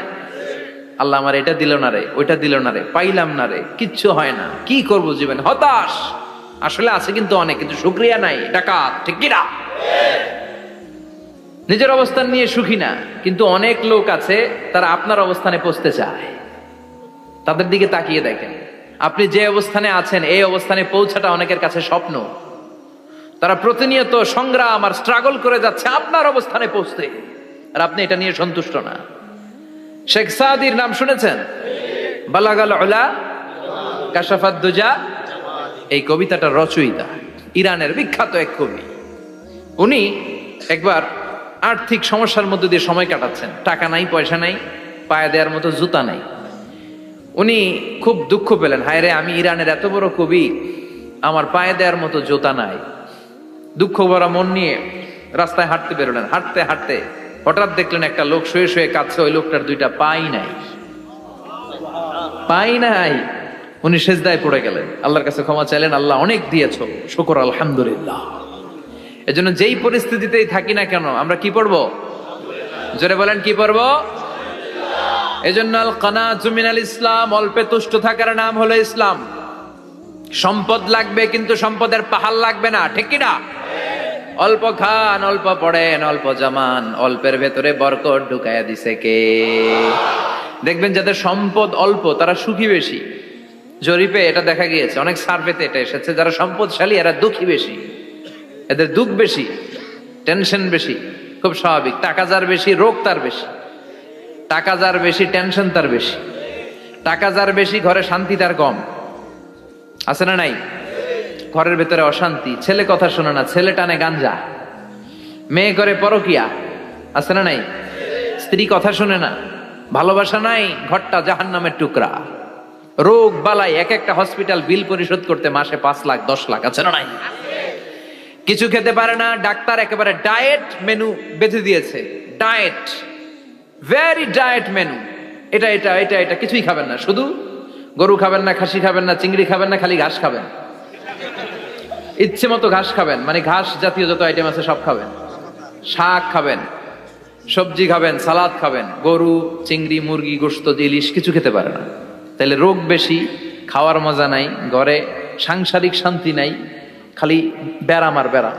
আল্লাহ আমার এটা দিল না রে, ওইটা দিল না রে, পাইলাম না রে, কিচ্ছু হয় না, কি করব জীবনে, হতাশ। আসলে আছে কিন্তু অনেক, কিন্তু শুকরিয়া নাই, ডাকাত। ঠিক কি না? নিজের অবস্থান নিয়ে সুখী না, কিন্তু অনেক লোক আছে তারা আপনার অবস্থানে পৌঁছতে চায়। তাদের দিকে তাকিয়ে দেখেন, আপনি যে অবস্থানে আছেন এই অবস্থানে পৌঁছাটা অনেকের কাছে স্বপ্ন। তারা প্রতিনিয়ত সংগ্রাম আর স্ট্রাগল করে যাচ্ছে আপনার অবস্থানে পৌঁছতে, আর আপনি এটা নিয়ে সন্তুষ্ট না। শেখ সাদির নাম শুনেছেন? বালাগাল উলা কাশাফাত দুজা, এই কবিতাটা রচয়িতা ইরানের বিখ্যাত এক কবি। উনি একবার আর্থিক সমস্যার মধ্যে দিয়ে সময় কাটাচ্ছেন, টাকা নাই, পয়সা নাই, পায়ে দেওয়ার মতো জুতা নাই। উনি খুব দুঃখ পেলেন, হায় রে, আমি ইরানের এত বড় কবি, আমার পায়ে দেওয়ার মতো জুতা নাই। দুঃখ ভরা মন নিয়ে রাস্তায় হাঁটতে বেরোলেন। হাঁটতে হাঁটতে হঠাৎ দেখলেন একটা লোক শুয়ে শুয়ে কাঁদছে, ওই লোকটার দুইটা পাই নাই, পাই নাই। উনি সেজদায় পড়ে গেলেন, আল্লাহর কাছে ক্ষমা চাইলেন, আল্লাহ অনেক দিয়েছো, শুকর আলহামদুলিল্লাহ। এজন্য যেই পরিস্থিতিতেই থাকি না কেন আমরা কি পড়বো? জোরে বলেন, কি পড়বো? এজন্য আল কানাতু মিনাল ইসলাম, অল্পে তুষ্ট থাকার নাম হলো ইসলাম। সম্পদ লাগবে কিন্তু সম্পদের পাহাড় লাগবে না, ঠিক কি না? অল্প খান, অল্প পড়েন, অল্প জামান, অল্পের ভেতরে বরকত ঢুকাইয়া দিছে কে? দেখবেন যাদের সম্পদ অল্প তারা সুখী বেশি। জরিপে এটা দেখা গিয়েছে, অনেক সার্ভেতে এটা এসেছে, যারা সম্পদশালী এরা দুঃখী বেশি, এদের দুঃখ বেশি, টেনশন বেশি। খুব স্বাভাবিক, টাকা যার বেশি রোগ তার বেশি, টাকা যার বেশি টেনশন তার বেশি, টাকা যার বেশি ঘরে শান্তি তার কম। আছে না নাই? ঘরের ভেতরে অশান্তি, ছেলে কথা শোনে না, ছেলে টানে গাঞ্জা, মেয়ে করে পরকিয়া। আছে না নাই? স্ত্রী কথা শোনে না, ভালোবাসা নাই, ঘরটা জাহান্নামের টুকরা। রোগ বালাই, এক একটা হসপিটাল বিল পরিশোধ করতে মাসে 5 লাখ 10 লাখ। আছে না নাই? কিছু খেতে পারে না, ডাক্তার একেবারে ডায়েট মেনু বেঁধে দিয়েছে। ডায়েট, ভেরি ডায়েট মেনু, এটা এটা এটা এটা কিছুই খাবেন না, শুধু গরু খাবেন না, খাসি খাবেন না, চিংড়ি খাবেন না, খালি ঘাস খাবেন। ইচ্ছে মতো ঘাস খাবেন, মানে ঘাস জাতীয় যত আইটেম আছে সব খাবেন। শাক খাবেন, সবজি খাবেন, সালাদ খাবেন। গরু, চিংড়ি, মুরগি, গোশত, ইলিশ কিছু খেতে পারে না। তাহলে রোগ বেশি, খাওয়ার মজা নাই, ঘরে সাংসারিক শান্তি নাই, খালি ব্যারাম আর ব্যারাম,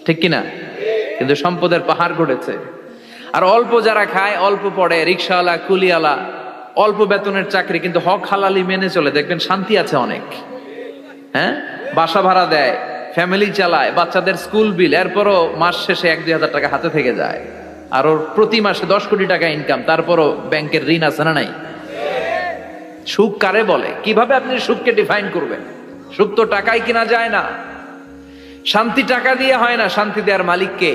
ঠিক কিনা? কিন্তু সম্পদের পাহাড় গড়েছে। আর অল্প যারা খায়, অল্প পড়ে, রিক্সাওয়ালা, কুলিওয়ালা, অল্প বেতনের চাকরি, কিন্তু হক হালালি মেনে চলে, দেখবেন শান্তি আছে অনেক। হ্যাঁ, বাসা ভাড়া দেয়, ফ্যামিলি চালায়, বাচ্চাদের স্কুল বিল, এরপরও মাস শেষে 1-2 হাজার টাকা হাতে থেকে যায়। আর ওর প্রতি মাসে 10 কোটি টাকা ইনকাম, তারপরও ব্যাংকের ঋণ আছে না নাই? সুখ কারে বলে? কিভাবে আপনি সুখকে ডিফাইন করবেন? সুখ তো টাকায় কিনা যায় না, শান্তি টাকা দিয়ে হয় না, শান্তি দেওয়ার মালিক কে?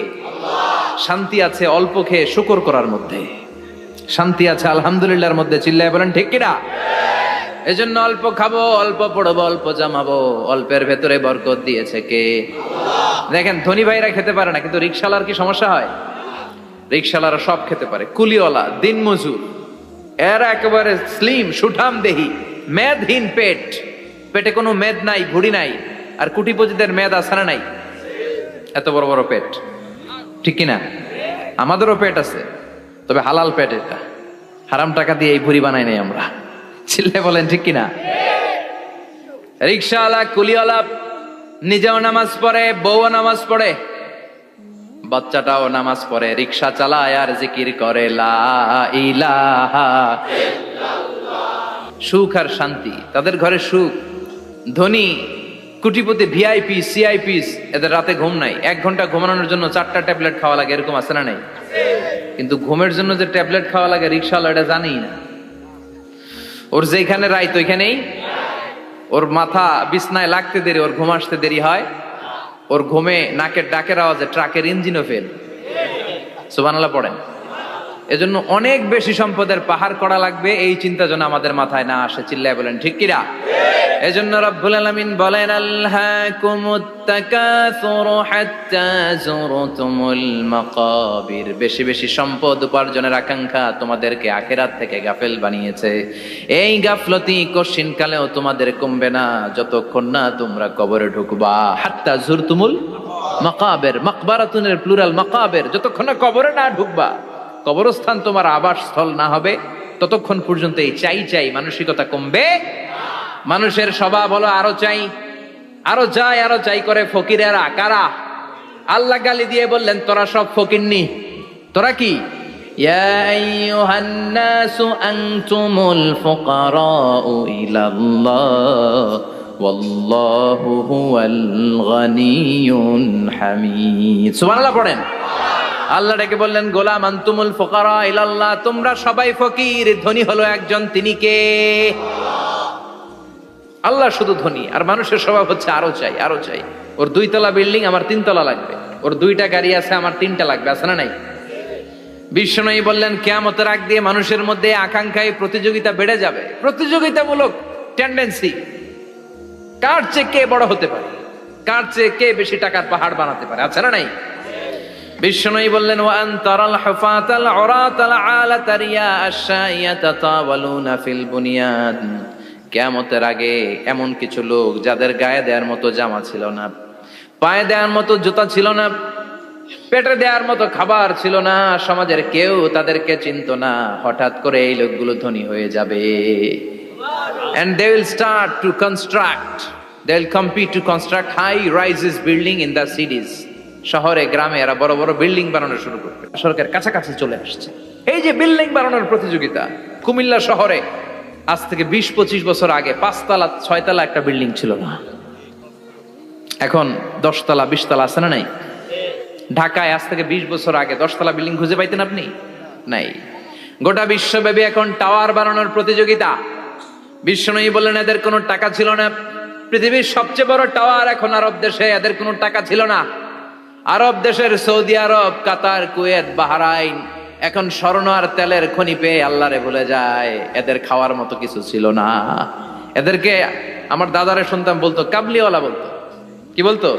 শান্তি আছে অল্প খেয়ে শুকর করার মধ্যে, শান্তি আছে আলহামদুলিল্লাহর মধ্যে। চিল্লায় বলেন ঠিক কিনা? এজন্য অল্প খাবো, অল্প পড়বো, অল্প জামাবো, অল্পের ভেতরে বরকত দিয়েছে কে? দেখেন, ধনী ভাইরা খেতে পারে না, কিন্তু রিক্সাওয়ালার কি সমস্যা হয়? রিক্সাওয়ালারা সব খেতে পারে। কুলিওয়ালা, দিন মজুর, এরা একেবারে স্লিম সুঠাম দেহি, মেদহীন পেট, পেটে কোনো মেদ নাই, ভুড়ি নাই। আর কুটিপতিদের মেদ আছে না নাই? এত বড় বড় পেট, ঠিক কিনা? আমাদেরও পেট আছে, তবে হালাল পেট, এটা হারাম টাকা দিয়ে এই ভুড়ি বানাই নাই আমরা। চিল্লে বলেন ঠিক কিনা? রিক্সাওয়ালা, কুলিওয়ালা নিজেও নামাজ পড়ে, বউও নামাজ পড়ে, বাচ্চাটাও নামাজ পড়ে, রিক্সা চালায় আর জিকির করে লা ইলাহা ইল্লাল্লাহ। সুখ আর শান্তি, তাদের ঘরে সুখ। ধনী, কুটিপতি, ভিআইপি, সিআইপিস, এদের রাতে ঘুম নাই। 1 ঘন্টা ঘুমানোর জন্য 4টা ট্যাবলেট খাওয়া লাগে, এরকম আছে না নাই? কিন্তু ঘুমের জন্য যে ট্যাবলেট খাওয়া লাগে রিক্সাওয়ালা এটা জানেই না। ওর যেখানে রাইত ওইখানেই, ওর মাথা বিছনায় লাগতে দেরি, ওর ঘুম আসতে দেরি হয়। ওর ঘুমে নাকের ডাকের আওয়াজে ট্রাকের ইঞ্জিনও ফেল। সুবহানাল্লাহ পড়েন। এজন্য অনেক বেশি সম্পদের পাহাড় করা লাগবে, এই চিন্তা যেন আমাদের মাথায় না আসে। চিল্লায় বলেন ঠিক কিনা? এজন্য রব্বুল আলামিন বলেন, আল্লাকুমুত তাকাসুর হাত্তা যুরতুমুল মাকাবির। বেশি বেশি সম্পদ উপার্জনের আকাঙ্ক্ষা তোমাদেরকে আখিরাত থেকে গাফেল বানিয়েছে। এই গাফলতি কশিন কালেও তোমাদের কমবে না যতক্ষণ না তোমরা কবরে ঢুকবা। হাত্তা যুরতুমুল মাকাবির, মাকবারাতুনের প্লুরাল মাকাবির, যতক্ষণ না কবরে না ঢুকবা, কবরস্থান তোমার আবাসস্থল না হবে, ততক্ষণ পর্যন্ত এই চাই চাই মানসিকতা কমবে। মানুষের স্বভাব হলো আরো চাই, আরো চাই, আরো চাই করে। ফকিরেরা কারা? আল্লাহ গালি দিয়ে বললেন, তোরা সব ফকিরনি। তোরা কি? ইয়া আইয়ুহান নাসু আনতুমুল ফুকারাউ ইলাল্লাহ ওয়াল্লাহু হুয়াল গানিয়ুল হামিদ। সুবহানাল্লাহ পড়েন। আল্লাহ ডেকে বললেন, গোলাম আনতুমুল ফুকারা ইলাল্লাহ, তোমরা সবাই ফকির, ধনী হলো একজন, তিনি কে? আল্লাহ শুধু ধনী, আর মানুষের স্বভাব হচ্ছে আরো চাই আরো চাই। ওর 2 তলা বিল্ডিং, আমার 3 তলা লাগবে। ওর 2টা গাড়ি আছে, আমার 3টা লাগবে। আছে না নাই? বিশ্বনবী বললেন, কিয়ামতের আগ দিয়ে মানুষের মধ্যে আকাঙ্ক্ষায় প্রতিযোগিতা বেড়ে যাবে, প্রতিযোগিতামূলক টেন্ডেন্সি। কার চেয়ে কে বড় হতে পারে, কার চেয়ে কে বেশি টাকার পাহাড় বানাতে পারে। আছে না নাই? বিশ্বনবী বললেন, ওয়া আনতারাল হুফাতাল উরাতাল আলাতা রিয়া আশ-শাইয়াতা তাওয়ালুনা ফিল বুনিয়ান। কিয়ামতের আগে এমন কিছু লোক যাদের গায়ে দেওয়ার মতো জামা ছিল না, পায়ে দেওয়ার মতো জুতা ছিল না, পেটে দেওয়ার মতো খাবার ছিল না, সমাজের কেউ তাদেরকে চিনতো না। হঠাৎ করে এই লোকগুলো ধনী হয়ে যাবে। And they will start to construct, they will compete to construct high rises building in the cities. শহরে গ্রামে এরা বড় বড় বিল্ডিং বানানো শুরু করবে। সরকার কাছাকাছি চলে আসছে। এই যে বিল্ডিং বানানোর প্রতিযোগিতা, কুমিল্লা শহরে আজ থেকে 20-25 বছর আগে 5 তলা 6 তলা একটা বিল্ডিং ছিল না, এখন 10 তলা 20 তলা। আছে না নাই? ঢাকায় আজ থেকে 20 বছর আগে 10 তলা বিল্ডিং খুঁজে পাইতেন আপনি? নাই। গোটা বিশ্বব্যাপী এখন টাওয়ার বানানোর প্রতিযোগিতা। বিশ্বনবী বললেন, এদের কোনো টাকা ছিল না। পৃথিবীর সবচেয়ে বড় টাওয়ার এখন আরব দেশে, এদের কোনো টাকা ছিল না। আরব দেশের সৌদি আরব, কাতার, কুয়েত, বাহরাইন এখন স্বর্ণ আর তেলের খনি পেয়ে আল্লাহরে ভুলে যায়। এদের খাওয়ার মতো কিছু ছিল না। এদেরকে আমার দাদারে শুনতাম বলতো কাবলিওয়ালা বলতো। কি বলতো?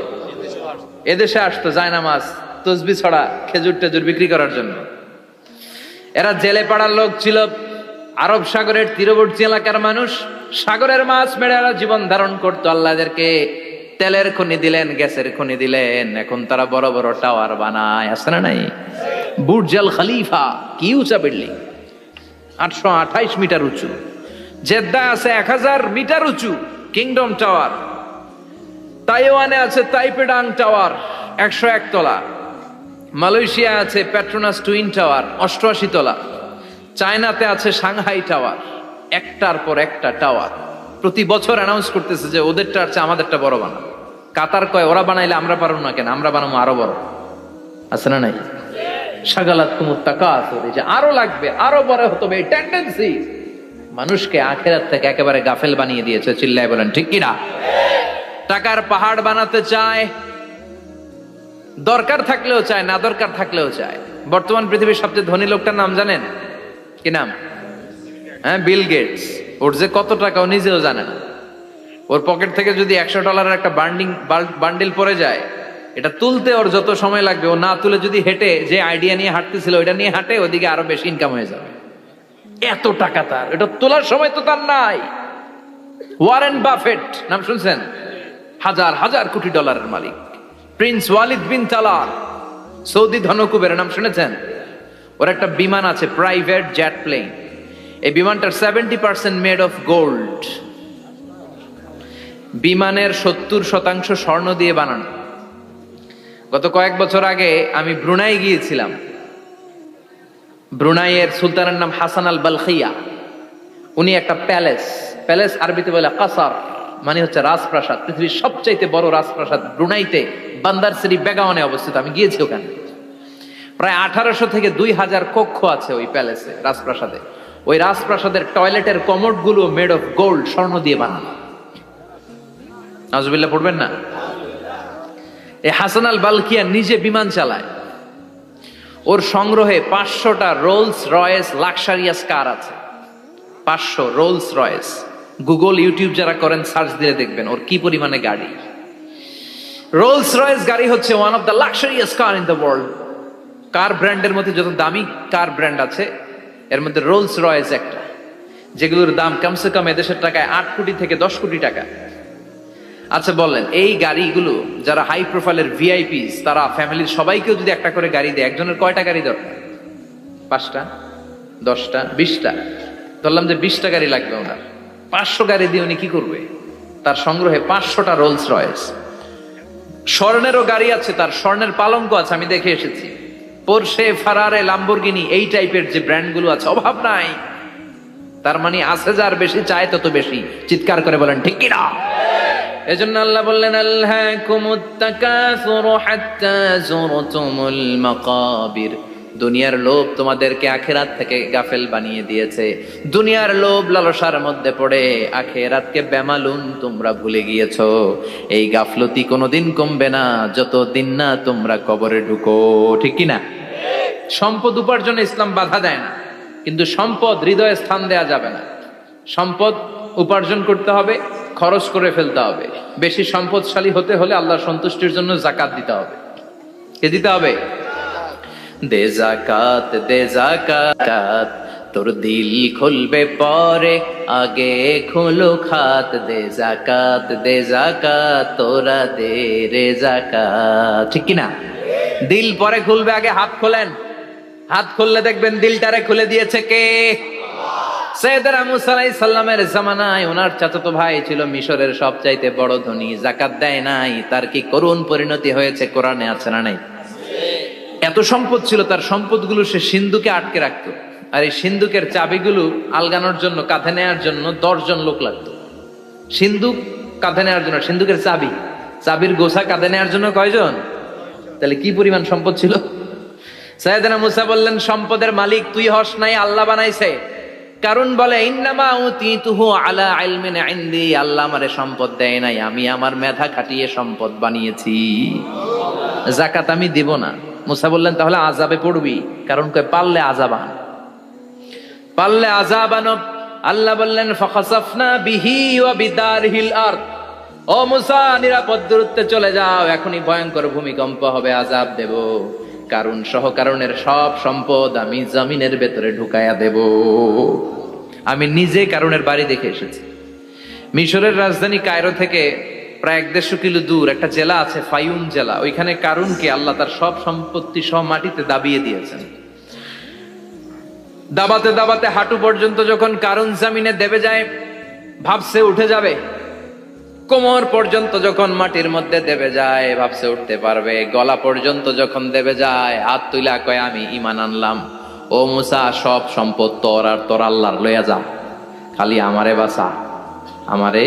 এদেশে আসতো জায়নামাজ, তসবি ছড়া, খেজুর টেজুর বিক্রি করার জন্য। এরা জেলে পাড়ার লোক ছিল। আরব সাগরের তীরবর্তী এলাকার মানুষ, সাগরের মাছ মেরে এরা জীবন ধারণ করতো। আল্লাহ এদেরকে তেলের খনি দিলেন, গ্যাসের খনি দিলেন, এখন তারা বড় বড় টাওয়ার বানায়। আছে না নাই? বুর্জ আল খলিফা, কি উঁচা বিল্ডিং, 828 মিটার উঁচু। জেদ্দায় আছে 1000 মিটার উঁচু কিংডম টাওয়ার। তাইওয়ানে আছে তাইপেডাং টাওয়ার, 101 তলা। মালয়েশিয়া আছে পেট্রোনাস টুইন টাওয়ার, 88 তলা। চায়নাতে আছে সাংহাই টাওয়ার, একটার পর একটা টাওয়ার। প্রতি বছর অ্যানাউন্স করতেছে যে ওদেরটা আছে আমাদেরটা বড় বানাবো। কাতার কয়, ওরা বানাইলে আমরা পারবো না কেন, আমরা বানাবো আরো বড়। আছে না নাই? শাগালাত কুমুত তাকাসুর, যে আরো লাগবে, আরো বড় হতে হবে, এই টেন্ডেন্সি মানুষকে আখিরাত থেকে একেবারে গাফেল বানিয়ে দিয়েছে। চিল্লায় বলেন ঠিক কিনা? টাকার পাহাড় বানাতে চায়, দরকার থাকলেও চায়, না দরকার থাকলেও চায়। বর্তমান পৃথিবীর সবচেয়ে ধনী লোকটার নাম জানেন? কি নাম? হ্যাঁ, বিল গেটস। ওর যে কত টাকা ও নিজেও জানে না। ওর পকেট থেকে যদি $100 একটা বান্ডিল পড়ে যায়, এটা তুলতে ওর যত সময় লাগবে, ও না তুলে যদি হেঁটে, যে আইডিয়া নিয়ে হাঁটতেছিল ওইটা নিয়ে হাঁটে, ওদিকে আরো বেশি ইনকাম হয়ে যাবে। এত টাকা তার, এটা তোলার সময় তো তার নাই। ওয়ারেন বাফেট নাম শুনছেন? হাজার হাজার কোটি ডলারের মালিক। Prince Waleed bin Talal, Saudi ধনকুবের নাম শুনেছেন? ওর একটা বিমান আছে, প্রাইভেট জেট প্লেন। এই বিমানটার 70% মেড অফ গোল্ড। বিমানের 70% স্বর্ণ দিয়ে বানানো। গত কয়েক বছর আগে আমি ব্রুনাই গিয়েছিলাম। ব্রুনাইয়ের সুলতানের নাম হাসান আল বালখিয়া। উনি একটা প্যালেস আরবিতে বলে কাসার, মানে হচ্ছে রাজপ্রাসাদ। পৃথিবীর সবচাইতে বড় রাজপ্রাসাদ ব্রুনাইতে বান্দার সিরি বেগাওয়ানে অবস্থিত। আমি গিয়েছি ওখানে। প্রায় 1800 থেকে 2000 কক্ষ আছে ওই প্যালেসে, রাজপ্রাসাদে। ওই রাজপ্রাসাদের টয়লেটের কমোড গুলো মেড অফ গোল্ড, স্বর্ণ দিয়ে বানানো। নাউজুবিল্লাহ পড়বেন না? এই হাসান আল বালখিয়া নিজে বিমান চালায়। ওর সংগ্রহে 500টা রোলস রয়েস লাক্সারিয়াস কার আছে। 500 রোলস রয়েস। গুগল, ইউটিউব যারা করেন সার্চ দিয়ে দেখবেন ওর কি পরিমাণে গাড়ি। রোলস রয়েস গাড়ি হচ্ছে one of the luxurious car in the world. Car ব্র্যান্ডের মধ্যে যত দামি কার ব্র্যান্ড আছে, এর মধ্যে রোলস রয়েস একটা, যেগুলোর দাম কমসে কম এদেশের টাকায় 8 কোটি থেকে 10 কোটি টাকা। আচ্ছা বলেন, এই গাড়িগুলো যারা হাই প্রোফাইলের ভিআইপিস, তারা ফ্যামিলির সবাইকেও যদি একটা করে গাড়ি দেয়, একজনের কয়টা গাড়ি দরকার? 5টা, 10টা, 20টা। ধরলাম যে 20টা গাড়ি লাগবে ওনার। 500 গাড়ি দিয়ে উনি কি করবে? তার সংগ্রহে 500টা রোলস রয়েস। স্বর্ণেরও গাড়ি আছে তার, স্বর্ণের পালঙ্ক আছে, আমি দেখে এসেছি। পোরশে, ফারারে, লাম্বরগিনি, এই টাইপের যে ব্র্যান্ড গুলো আছে, অভাব নাই। তার মানে আছে, যার বেশি চায় তত বেশি। চিৎকার করে বলেন ঠিক কিনা? এজন্য আল্লাহ বললেন আল্লাহকুমুত তাকাসুরু হাত্তা যুরতুমুল মাকাবির। দুনিয়ার লোভ তোমাদেরকে আখিরাত থেকে গাফেল বানিয়ে দিয়েছে। দুনিয়ার লোভ লালসার মধ্যে পড়ে আখিরাতকে বেমালুম তোমরা ভুলে গিয়েছো। এই গাফলতি কোনোদিন কমবে না যতদিন না তোমরা কবরে ঢুকো, ঠিক কি না? সম্পদ উপার্জনে ইসলাম বাধা দেয় না, কিন্তু সম্পদ হৃদয়ে স্থান দেয়া যাবে না। সম্পদ উপার্জন করতে হবে, খরচ করে ফেলতে হবে। বেশি সম্পদশালী হতে হলে আল্লাহর সন্তুষ্টির জন্য যাকাত দিতে হবে। কে দিতে হবে? দে যাকাত, দে যাকাত, তোর দিল খুলবে পরে, আগে খুলো খাত। দে যাকাত, দে যাকাত, তোরা দে রে যাকাত, ঠিক কি না? দিল পরে খুলবে, আগে হাত খোলেন। হাত খুললে দেখবেন দিলটারে খুলে দিয়েছে কে? সাইয়েদনা মুসা আলাইহিস সালামের জামানায় ওনার চাচাতো ভাই ছিল মিশরের সবচাইতে বড় ধনী, যাকাত দেয় নাই। তার কি করুণ পরিণতি হয়েছে কোরআনে আছে না নাই? এত সম্পদ ছিল, তার সম্পদগুলো সে সিন্ধুকে আটকে রাখতো। আর এই সিন্ধুকের চাবিগুলো আলগানোর জন্য, কাঁধে নেওয়ার জন্য 10 জন লোক লাগতো। সিন্ধুক কাঁধে নেওয়ার জন্য, সিন্ধুকের চাবি, চাবির গোছা কাঁধে নেওয়ার জন্য কয়জন? তাহলে কি পরিমাণ সম্পদ ছিল? সাইয়েদনা মুসা বললেন, সম্পদের মালিক তুই হস নাই, আল্লাহ বানাইছে। কারণ বলে ইন্নামা উতিতুহু আলা ইলমিন ইনদি, আল্লাহ আমারে সম্পদ দেয় নাই, আমি আমার মেধা খাটিয়ে সম্পদ বানিয়েছি। যাকাত আমি দিব না। মুসা বললেন তাহলে আযাবে পড়বি, কারণ কয় পারলে আযাব আন, পারলে আযাব আনো। আল্লাহ বললেন ফাখাসাফনা বিহি ওয়া বিদারহিল আরদ, ও মুসা নিরাপদ দূরত্বে চলে যাও, এখনই ভয়ঙ্কর ভূমিকম্প হবে, আযাব দেব। কারণ সহ কারণের সব সম্পদ আমি জমিনের ভেতরে ঢুকায়া দেব। আমি নিজে কারণের বাড়ি দেখে এসেছি। মিশরের রাজধানী কায়রো থেকে প্রায় 150 কিলো দূর একটা জেলা আছে, ফায়ুম জেলা। ওইখানে কারুনকে আল্লাহ তার সব সম্পত্তি সব মাটিতে দাবিয়ে দিয়েছেন। দাবাতে দাবাতে হাঁটু পর্যন্ত যখন কারুন জামিনে দেবে যায়, ভাবছে উঠে যাবে। কোমর পর্যন্ত যখন মাটির মধ্যে দেবে যায়, ভাবছে উঠতে পারবে। গলা পর্যন্ত যখন দেবে যায়, হাত তুইলা কয় আমি ঈমান আনলাম। ও মুসা, সব সম্পদ তোর আর তোর আল্লাহর লইয়া যা, খালি আমারে বাঁচা, আমারে।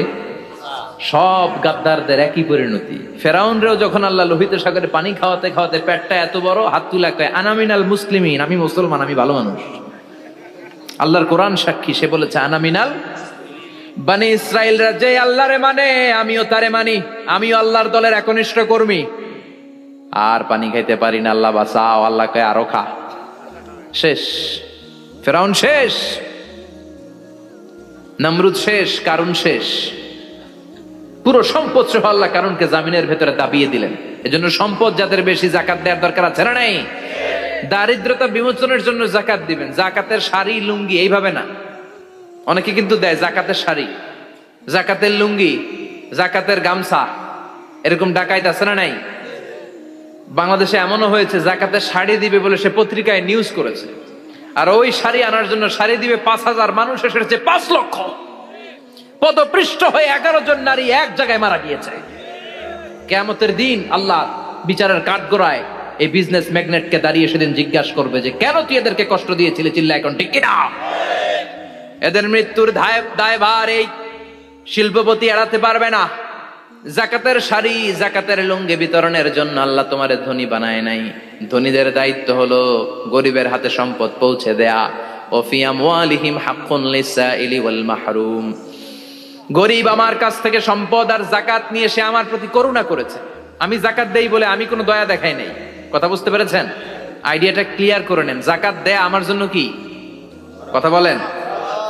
সব গাদ্দারদের একই পরিণতি। ফেরাউনরেও যখন আল্লাহ লোহিত সাগরে পানি খাওয়াতে খাওয়াতে পেটটা এত বড়, হাত তুলা কয় আনা মিনাল মুসলিমিন, আমি মুসলমান, আমি ভালো মানুষ। আল্লাহর কোরআন সাক্ষী, সে বলেছে আনা মিনাল বনি ইসরাইলরা যে আল্লাহরে মানে আমিও তারে মানি, আমিও আল্লাহর দলের একনিষ্ঠ কর্মী। আর পানি খাইতে পারি না, আল্লাহ বাঁচাও। আল্লাহ কয় আরো খা। শেষ, ফেরাউন শেষ, নমরুদ শেষ, কারুন শেষ। পুরো সম্পদ সহ আল্লাহ কারুনকে জামিনের ভেতরে দাবিয়ে দিলেন। এজন্য সম্পদ যাদের বেশি, যাকাত দেওয়ার দরকার আছে না নাই? দারিদ্রতা বিমোচনের জন্য যাকাত দিবেন। যাকাতের শাড়ি লুঙ্গি এইভাবে না, অনেকে কিন্তু দেয় জাকাতের শাড়ি, জাকাতের লুঙ্গি, জাকাতের গামছা, এরকম ডাকাইত আছে না নাই? বাংলাদেশে এমনও হয়েছে জাকাতের শাড়ি দিবে বলে সে পত্রিকায় নিউজ করেছে, আর ওই শাড়ি আনার জন্য শাড়ি দিবে 5000, মানুষ এসেছে 5 লক্ষ। পদপৃষ্ঠ হয়ে 11 জন নারী এক জায়গায় মারা গিয়েছে। কিয়ামতের দিন আল্লাহ বিচারের কাঠগড়ায় এই বিজনেস ম্যাগনেটকে দাঁড়িয়ে সেদিন জিজ্ঞাসা করবে যে কেন তুই এদেরকে কষ্ট দিয়েছিলি? চিল্লা এখন ঠিক কিনা? এদের মৃত্যুর দায়ভার এই শিল্পপতি এড়াতে পারবে না। যাকাতের শাড়ি, যাকাতের লুঙ্গি বিতরণের জন্য আল্লাহ তোমারে ধনী বানায় নাই। ধনীদের দায়িত্ব হলো গরিবের হাতে সম্পদ পৌঁছে দেয়া। ওফি আমওয়ালিহিম হাক্কুন লিসাইলি ওয়াল মাহরুম। গরিব আমার কাছ থেকে সম্পদ আর যাকাত নিয়ে সে আমার প্রতি করুণা করেছে। আমি যাকাত দেই বলে আমি কোনো দয়া দেখাই নাই। কথা বুঝতে পেরেছেন? আইডিয়াটা ক্লিয়ার করে নেন। যাকাত দেয়া আমার জন্য কি? কথা বলেন,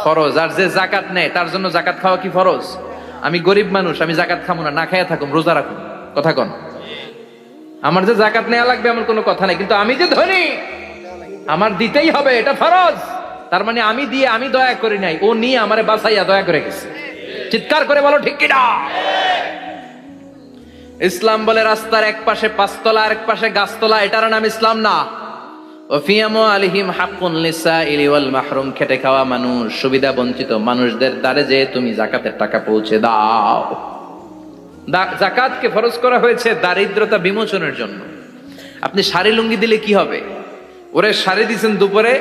ফরজ। আর যে যাকাত নেয় তার জন্য যাকাত খাওয়া কি ফরজ? আমি গরিব মানুষ, আমি যাকাত খাবো না, না খাইয়া থাকুম, রোজা রাখুন। কথা কন। আমার যে যাকাত নেওয়া লাগবে এমন কোনো কথা নাই, কিন্তু আমি যে ধনী আমার দিতেই হবে, এটা ফরজ। তার মানে আমি দিয়ে আমি দয়া করি নাই, ও নিয়ে আমারে বাঁচাইয়া দয়া করে গেছে। চিৎকার করে বলো ঠিক কিনা? ইসলাম বলে রাস্তার এক পাশে 5 তলা আর এক পাশে গাছতলা, এটার নাম ইসলাম না। ওফিয়ামু আলিহিম হাক্কুন লিসাইলি ওয়াল মাহরুম। খেটে খাওয়া মানুষ, সুবিধা বঞ্চিত মানুষদের দ্বারে যে তুমি যাকাতের টাকা পৌঁছে দাও। যাকাতকে ফরজ করা হয়েছে দারিদ্রতা বিমোচনের জন্য। আপনি শাড়ি লুঙ্গি দিলে কি হবে? ওরে শাড়ি দিচ্ছেন দুপুরে,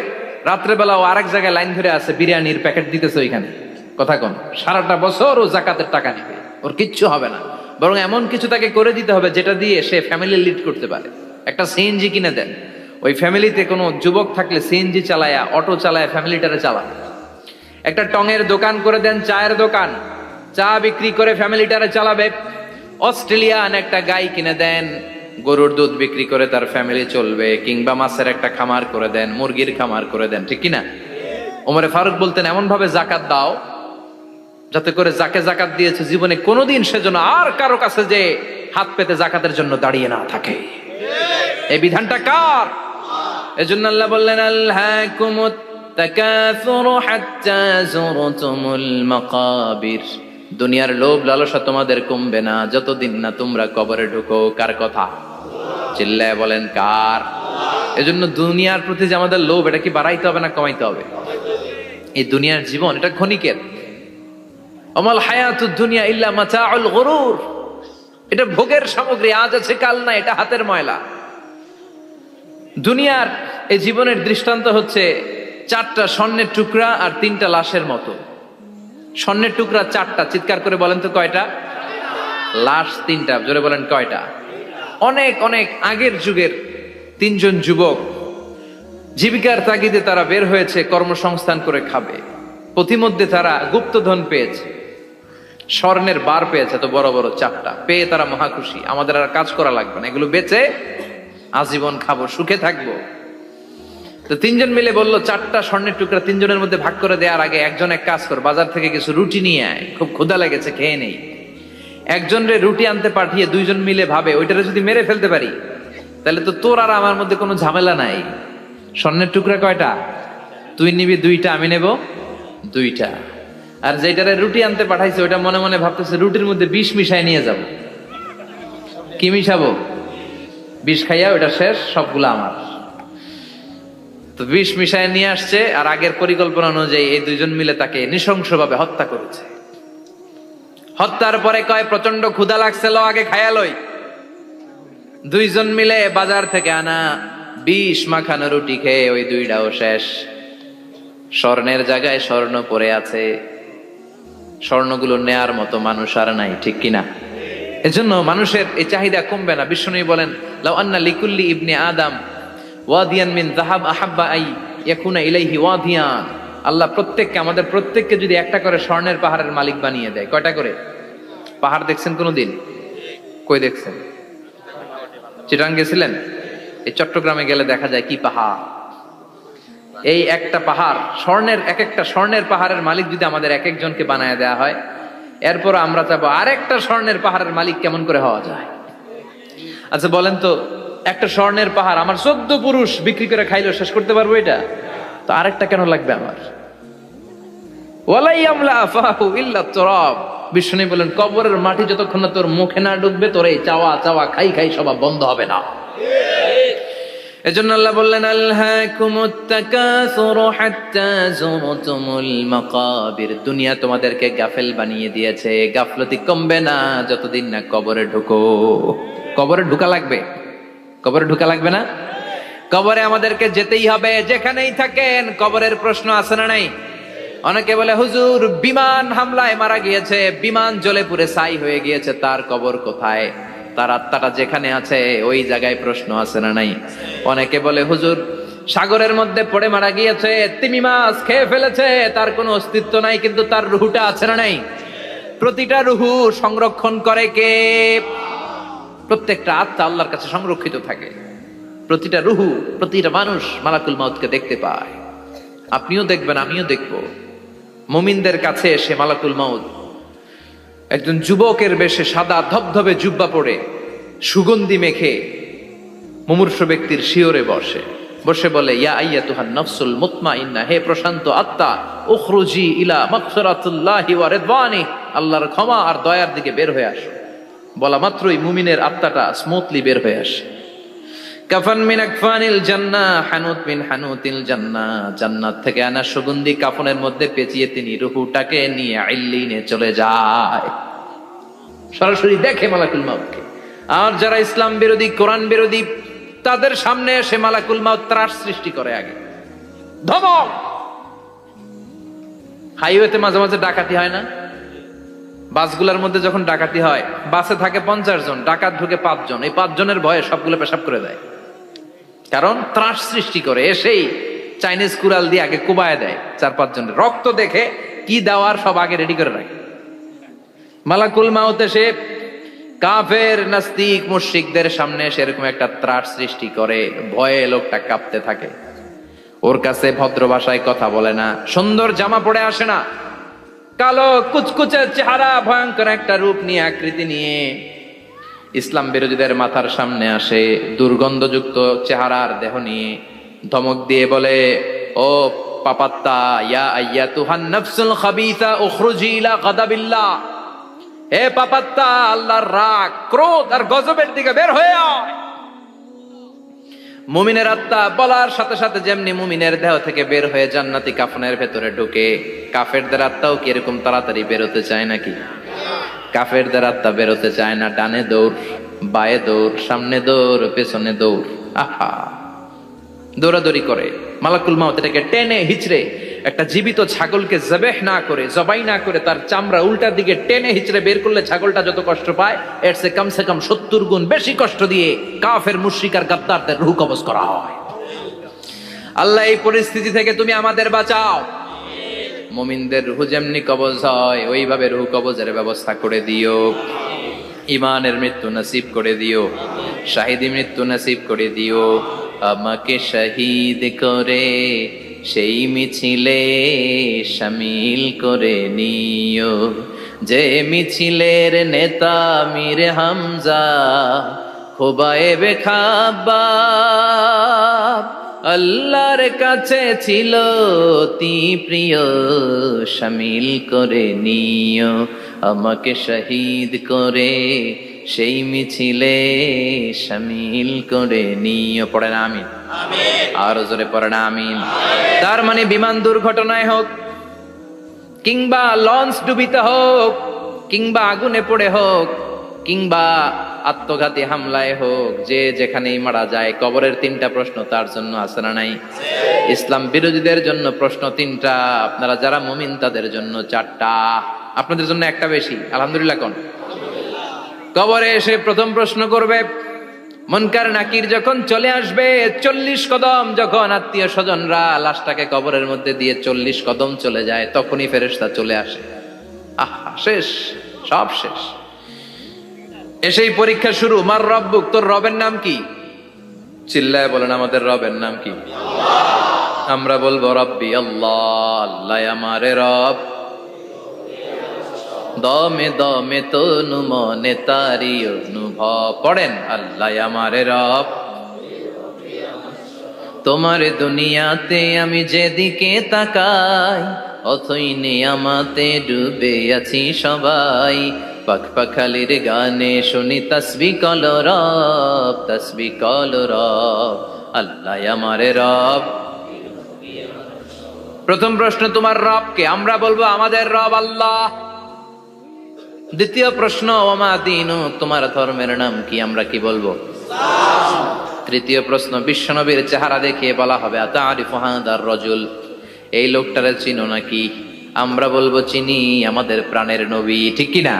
রাত্রেবেলা ও আরেক জায়গায় লাইন ধরে আছে, বিরিয়ানির প্যাকেট দিতেছে ওইখানে। কথা কন। সারাটা বছর ও যাকাতের টাকা নেবে, ওর কিচ্ছু হবে না। বরং এমন কিছু তাকে করে দিতে হবে যেটা দিয়ে সে ফ্যামিলি লিড করতে পারে। একটা সিএনজি কিনে দেন, ওই ফ্যামিলিতে কোনো যুবক থাকলে সিএনজি চালায়া, অটো চালায়া ফ্যামিলিটারে চালা। একটা টঙের দোকান করে দেন, চায়ের দোকান, চা বিক্রি করে ফ্যামিলিটারে চালাবে। অস্ট্রেলিয়ান একটা গাই কিনে দেন, গরুর দুধ বিক্রি করে তার ফ্যামিলি চলবে। কিংবা মাছের একটা খামার করে দেন, মুরগির খামার করে দেন, ঠিক কিনা? ওমরে ফারুক বলতেন এমন ভাবে জাকাত দাও যাতে করে যাকে জাকাত দিয়েছে জীবনে কোনোদিন সেজন্য আর কারো কাছে যে হাত পেতে জাকাতের জন্য দাঁড়িয়ে না থাকে। এই বিধানটা কার? এজন্য আল্লাহ বললেন আল্লাহকুমুত তাকাসুরু হাত্তা যুরতুমুল মাকাবির। দুনিয়ার লোভ লালসা তোমাদের কমবে না যতদিন না তোমরা কবরে ঢুকো। কার কথা? চিল্লায় বলেন কার? এজন্য দুনিয়ার প্রতি যে আমাদের লোভ, এটা কি বাড়াইতে হবে না কমাইতে হবে? এই দুনিয়ার জীবন এটা ক্ষণিকের। আমাল হায়াতুদ দুনিয়া ইল্লা মাতাউল গুরুর। এটা ভোগের সামগ্রী, আজ আছে কাল না, এটা হাতের ময়লা। দুনিয়ার এই জীবনের দৃষ্টান্ত হচ্ছে 4টা স্বর্ণের টুকরা আর 3টা লাশের মতো। স্বর্ণের টুকরা 4টা, চিৎকার করে বলেন তো কয়টা? লাশ 3টা, জোরে বলেন কয়টা? অনেক অনেক আগের যুগের 3জন যুবক জীবিকার তাগিদে তারা বের হয়েছে কর্মসংস্থান করে খাবে। পথিমধ্যে তারা গুপ্তধন পেয়েছে, স্বর্ণের বার পেয়েছে, তো বড় বড় 4টা পেয়ে তারা মহা খুশি। আমাদের আর কাজ করা লাগবে না, এগুলো বেচে আজীবন খাবো, সুখে থাকবো। তো 3জন মিলে বললো 4টা স্বর্ণের টুকরা 3জনের মধ্যে ভাগ করে দেওয়ার আগে একজন এক কাজ কর, বাজার থেকে কিছু রুটি নিয়ে আয়, খুব ক্ষুধা লেগেছে, খেয়ে নেই। একজনরে রুটি আনতে পাঠিয়ে 2জন মিলে ভাবে ওইটারে যদি মেরে ফেলতে পারি তাহলে তো তোর আর আমার মধ্যে কোনো ঝামেলা নাই। স্বর্ণের টুকরা কয়টা? তুই নিবি 2টা, আমি নেব 2টা। আর যেটারে রুটি আনতে পাঠাইছে ওইটা মনে মনে ভাবতেছে রুটির মধ্যে বিষ মিশাই নিয়ে যাব। কি মিশাবো? বিষ খাইয়া ওইটা শেষ, সবগুলো আমার। তো বিষ মিশায় নিয়ে আসছে, আর আগের পরিকল্পনা অনুযায়ী এই 2জন মিলে তাকে নৃশংসভাবে হত্যা করেছে। হত্যার পরে কয় প্রচন্ড ক্ষুধা লাগছে, লো আগে খায়া লই। 2জন মিলে বাজার থেকে আনা বিষ মাখানো রুটি খেয়ে ওই 2টাও শেষ। স্বর্ণের জায়গায় স্বর্ণ পড়ে আছে, স্বর্ণগুলো নেয়ার মতো মানুষ আর নাই, ঠিক কিনা? এজন্য মানুষের এই চাহিদা কমবে না। বিষ্ণু বলেন লাউ আন্না লিকুল্লি ইবনে আদম ওয়াদিয়ান মিন যাহাব আহাব্বা আই ইয়াকুনা ইলাইহি ওয়াদিয়ান। আল্লাহ প্রত্যেককে, আমাদের প্রত্যেককে যদি একটা করে স্বর্ণের পাহাড়ের মালিক বানিয়ে দেয়। কয়টা করে পাহাড় দেখছেন কোনোদিন? কই দেখছেন? চিটাং গেছিলেন? এই চট্টগ্রামে গেলে দেখা যায় কি পাহাড়। এই একটা পাহাড় স্বর্ণের, একটা স্বর্ণের পাহাড়ের মালিক যদি আমাদের এক একজনকে বানায় দেওয়া হয়, এরপর আমরা চাবো আরেকটা স্বর্ণের পাহাড়ের মালিক কেমন করে হওয়া যায়। আচ্ছা বলেন তো, একটা স্বর্ণের পাহাড় আমার 14 পুরুষ বিক্রি করে খাইলেও শেষ করতে পারবো এটা? তো আরেকটা কেন লাগবে আমার? ওয়ালাই আমলা আফাহু ইল্লা তুরাব। বিষ্ণু বলেন কবরের মাটি যতক্ষণ না তোর মুখে না ঢুকবে তোর এই চাওয়া চাওয়া খাই খাই স্বভাব বন্ধ হবে না। এজন্য আল্লাহ বললেন আলহাকুমুত তাকাসুরু হাত্তা যুরতুমুল মাকাবির। দুনিয়া তোমাদেরকে গাফেল বানিয়ে দিয়েছে, গাফলতি কমবে না যতদিন না কবরে ঢুকো। কবরে ঢুকা লাগবে, কবরে ঢুকা লাগবে না? কবরে আমাদেরকে যেতেই হবে, যেখানেই থাকেন। কবরের প্রশ্ন আছে না নাই? অনেকে বলে হুজুর বিমান হামলায় মারা গিয়েছে, বিমান জ্বলে পুড়ে ছাই হয়ে গিয়েছে, তার কবর কোথায়? তার আত্মাটা যেখানে আছে ওই জায়গায় প্রশ্ন আছে না নাই? অনেকে বলে হুজুর সাগরের মধ্যে পড়ে মারা গিয়েছে, তিমি মাছ খেয়ে ফেলেছে, তার কোনো অস্তিত্ব নাই, কিন্তু তার রুহুটা আছে না নাই? প্রতিটা রুহু সংরক্ষণ করে কে? প্রত্যেকটা আত্মা আল্লাহর কাছে সংরক্ষিত থাকে। প্রতিটা রুহু, প্রতিটা মানুষ মালাকুল মাউতকে দেখতে পায়। আপনিও দেখবেন, আমিও দেখব। মুমিনদের কাছে এসে মালাকুল মাউত একজন যুবকের বেশে সাদা ধবধবে জুব্বা পরে সুগন্ধি মেখে মুমূর্ষু ব্যক্তির শিয়রে বসে বসে বলে ইয়া আইয়াতুহান নাফসুল মুতমাইন্না, হে প্রশান্ত আত্মা, উখরুজি ইলা মাগফিরাতুল্লাহি ওয়া রিদওয়ানি, আল্লাহর ক্ষমা আর দয়ার দিকে বের হয়ে আসো। বলা মাত্রই মুমিনের আত্মাটা স্মুথলি বের হয়ে আসে। কাফান মিন আকফানিল জান্নাহ, হানুত মিন হানুতিল জান্নাহ, জান্নাত থেকে আনা সুগন্ধি কাফনের মধ্যে পেঁচিয়ে তিনি রূহটাকে নিয়ে ইল্লিনে চলে যায়। সরাসরি দেখে মালাকুল মাউতকে। আর যারা ইসলাম বিরোধী, কোরআন বিরোধী, তাদের সামনে এসে মালাকুল মাউত ত্রাস সৃষ্টি করে। আগে ধমক। হাইওয়েতে মাঝে মাঝে ডাকাতি হয় না? বাসগুলোর মধ্যে যখন ডাকাতি হয়, বাসে থাকে 50 জন, ডাকাত ঢুকে 5 জন, এই 5 জনের ভয়ে সবগুলো পেশাব করে দেয়। কারণ ত্রাস সৃষ্টি করে, এসেই চাইনিজ কুড়াল দিয়ে আগে কুবায় দেয় 4-5 জনের। রক্ত দেখে কি দেওয়ার সব আগে রেডি করে রাখে। মালাকুল মাউত এসে কাফের নাস্তিক মুশরিকদের সামনে সেরকম একটা ত্রাস সৃষ্টি করে, ভয়ে লোকটা কাঁপতে থাকে। ওর কাছে ভদ্র ভাষায় কথা বলে না, সুন্দর জামা পরে আসে না, কালো কুচকুচে চেহারা, ভয়ঙ্কর একটা রূপ নিয়ে, আকৃতি নিয়ে ইসলাম বিরোধীদের মাথার সামনে আসে, দুর্গন্ধযুক্ত চেহারার দেহ নিয়ে ধমক দিয়ে বলে, ও পাপাত্তা, ইয়া আইয়াতুহান নাফসুল খাবিসা উখরুজি ইলা গাদাবিল্লাহ, হে পাপাত্তা, আল্লাহর রাগ, ক্রোধ আর গজবের দিকে বের হয়ে আয়। মুমিনের আত্মা বলার সাথে সাথে যেমনি মুমিনের দেহ থেকে বের হয়ে জান্নাতি কাফনের ভেতরে ঢুকে, কাফেরদের আত্মাও কি এরকম তাড়াতাড়ি বেরোতে চায় নাকি? কাফেরদের আত্মা বেরোতে চায় না, ডানে দৌড়, বায়ে দৌড়, সামনে দৌড়, পেছনে দৌড়, আহা দৌড়াদৌড়ি করে। মালাকুল মাউত এটাকে টেনে হিচড়ে, একটা জীবিত ছাগলকে জবেহ না করে, জবাই না করে, তার চামড়া উল্টার দিকে টেনে হিচড়ে বের করলে ছাগলটা যত কষ্ট পায়, এর চেয়ে কমসে কম 70 গুণ বেশি কষ্ট দিয়ে কাফের মুশরিক আর গাদ্দারদের রূহ কবজ করা হয়। আল্লাহ এই পরিস্থিতি থেকে তুমি আমাদের বাঁচাও। মুমিনদের রূহ যেমনি কবজ হয়, ওইভাবে রূহ কবজের ব্যবস্থা করে দিও। ইমানের মৃত্যু নসিব করে দিও, শাহিদি মৃত্যু নসিব করে দিও। আমাকে শহীদ করে সেই মিছিলে শামিল করে নিও, যে মিছিলের নেতা মীর হামজা, খোবায়েবে খাব্বাব, আল্লাহর কাছে ছিল অতি প্রিয়, শামিল করে নিও। আমাকে শহীদ করে সেই মিছিলে শামিল করে নিও। পড়েন আমিন, আরো জোরে পড়েন আমিন। তার মানে বিমান দুর্ঘটনায় হোক, কিংবা লঞ্চ ডুবিতে হোক, কিংবা আগুনে পড়ে হোক, কিংবা আত্মঘাতী হামলায় হোক, যে যেখানেই মারা যায়, কবরের 3টা প্রশ্ন তার জন্য আছে না নাই? ইসলাম বিরোধীদের জন্য প্রশ্ন 3টা, আপনারা যারা মুমিন তাদের জন্য 4টা, আপনাদের জন্য একটা বেশি। আলহামদুলিল্লাহ কোন? কবরে এসে প্রথম প্রশ্ন করবে, মুনকার নাকির যখন চলে আসবে, 40 কদম যখন আত্মীয় স্বজনরা লাশটাকে কবরের মধ্যে দিয়ে 40 কদম চলে যায়, তখনই ফেরেশতা চলে আসে। আহা, শেষ, সব শেষ। এসেই পরীক্ষা শুরু। মার রব্বুক, তোর রবের নাম কি? চিল্লায় বলেন, আমাদের রবের নাম কি? আমরা বলবো রব্বি আল্লাহ, আল্লাহ আমারে রব। দমে দমে তনু মনে তারি অনুভব। পড়েন, আল্লাহ আমারে রব। তোমার দুনিয়াতে আমি যেদিকে তাকাই, অথই নিয়ামতে ডুবে আছি সবাই। পাখ পাখালির গানে শুনি তসবিহ কল রব, তসবিহ কল রব, আল্লাহ আমারে রব। প্রথম প্রশ্ন, তোমার রব কে? আমরা বলবো আমাদের রব আল্লাহ। দ্বিতীয় প্রশ্ন, ওমা দীনু, তোমার ধর্মের নাম কি? আমরা কি বলবো? তৃতীয় প্রশ্ন, বিশ্বনবীর চেহারা দেখিয়ে বলা হবে, আতারিফু হাদার রাজুল, এই লোকটারে চিনো নাকি? আমরা বলবো চিনি, আমাদের প্রাণের নবী, ঠিক কি না?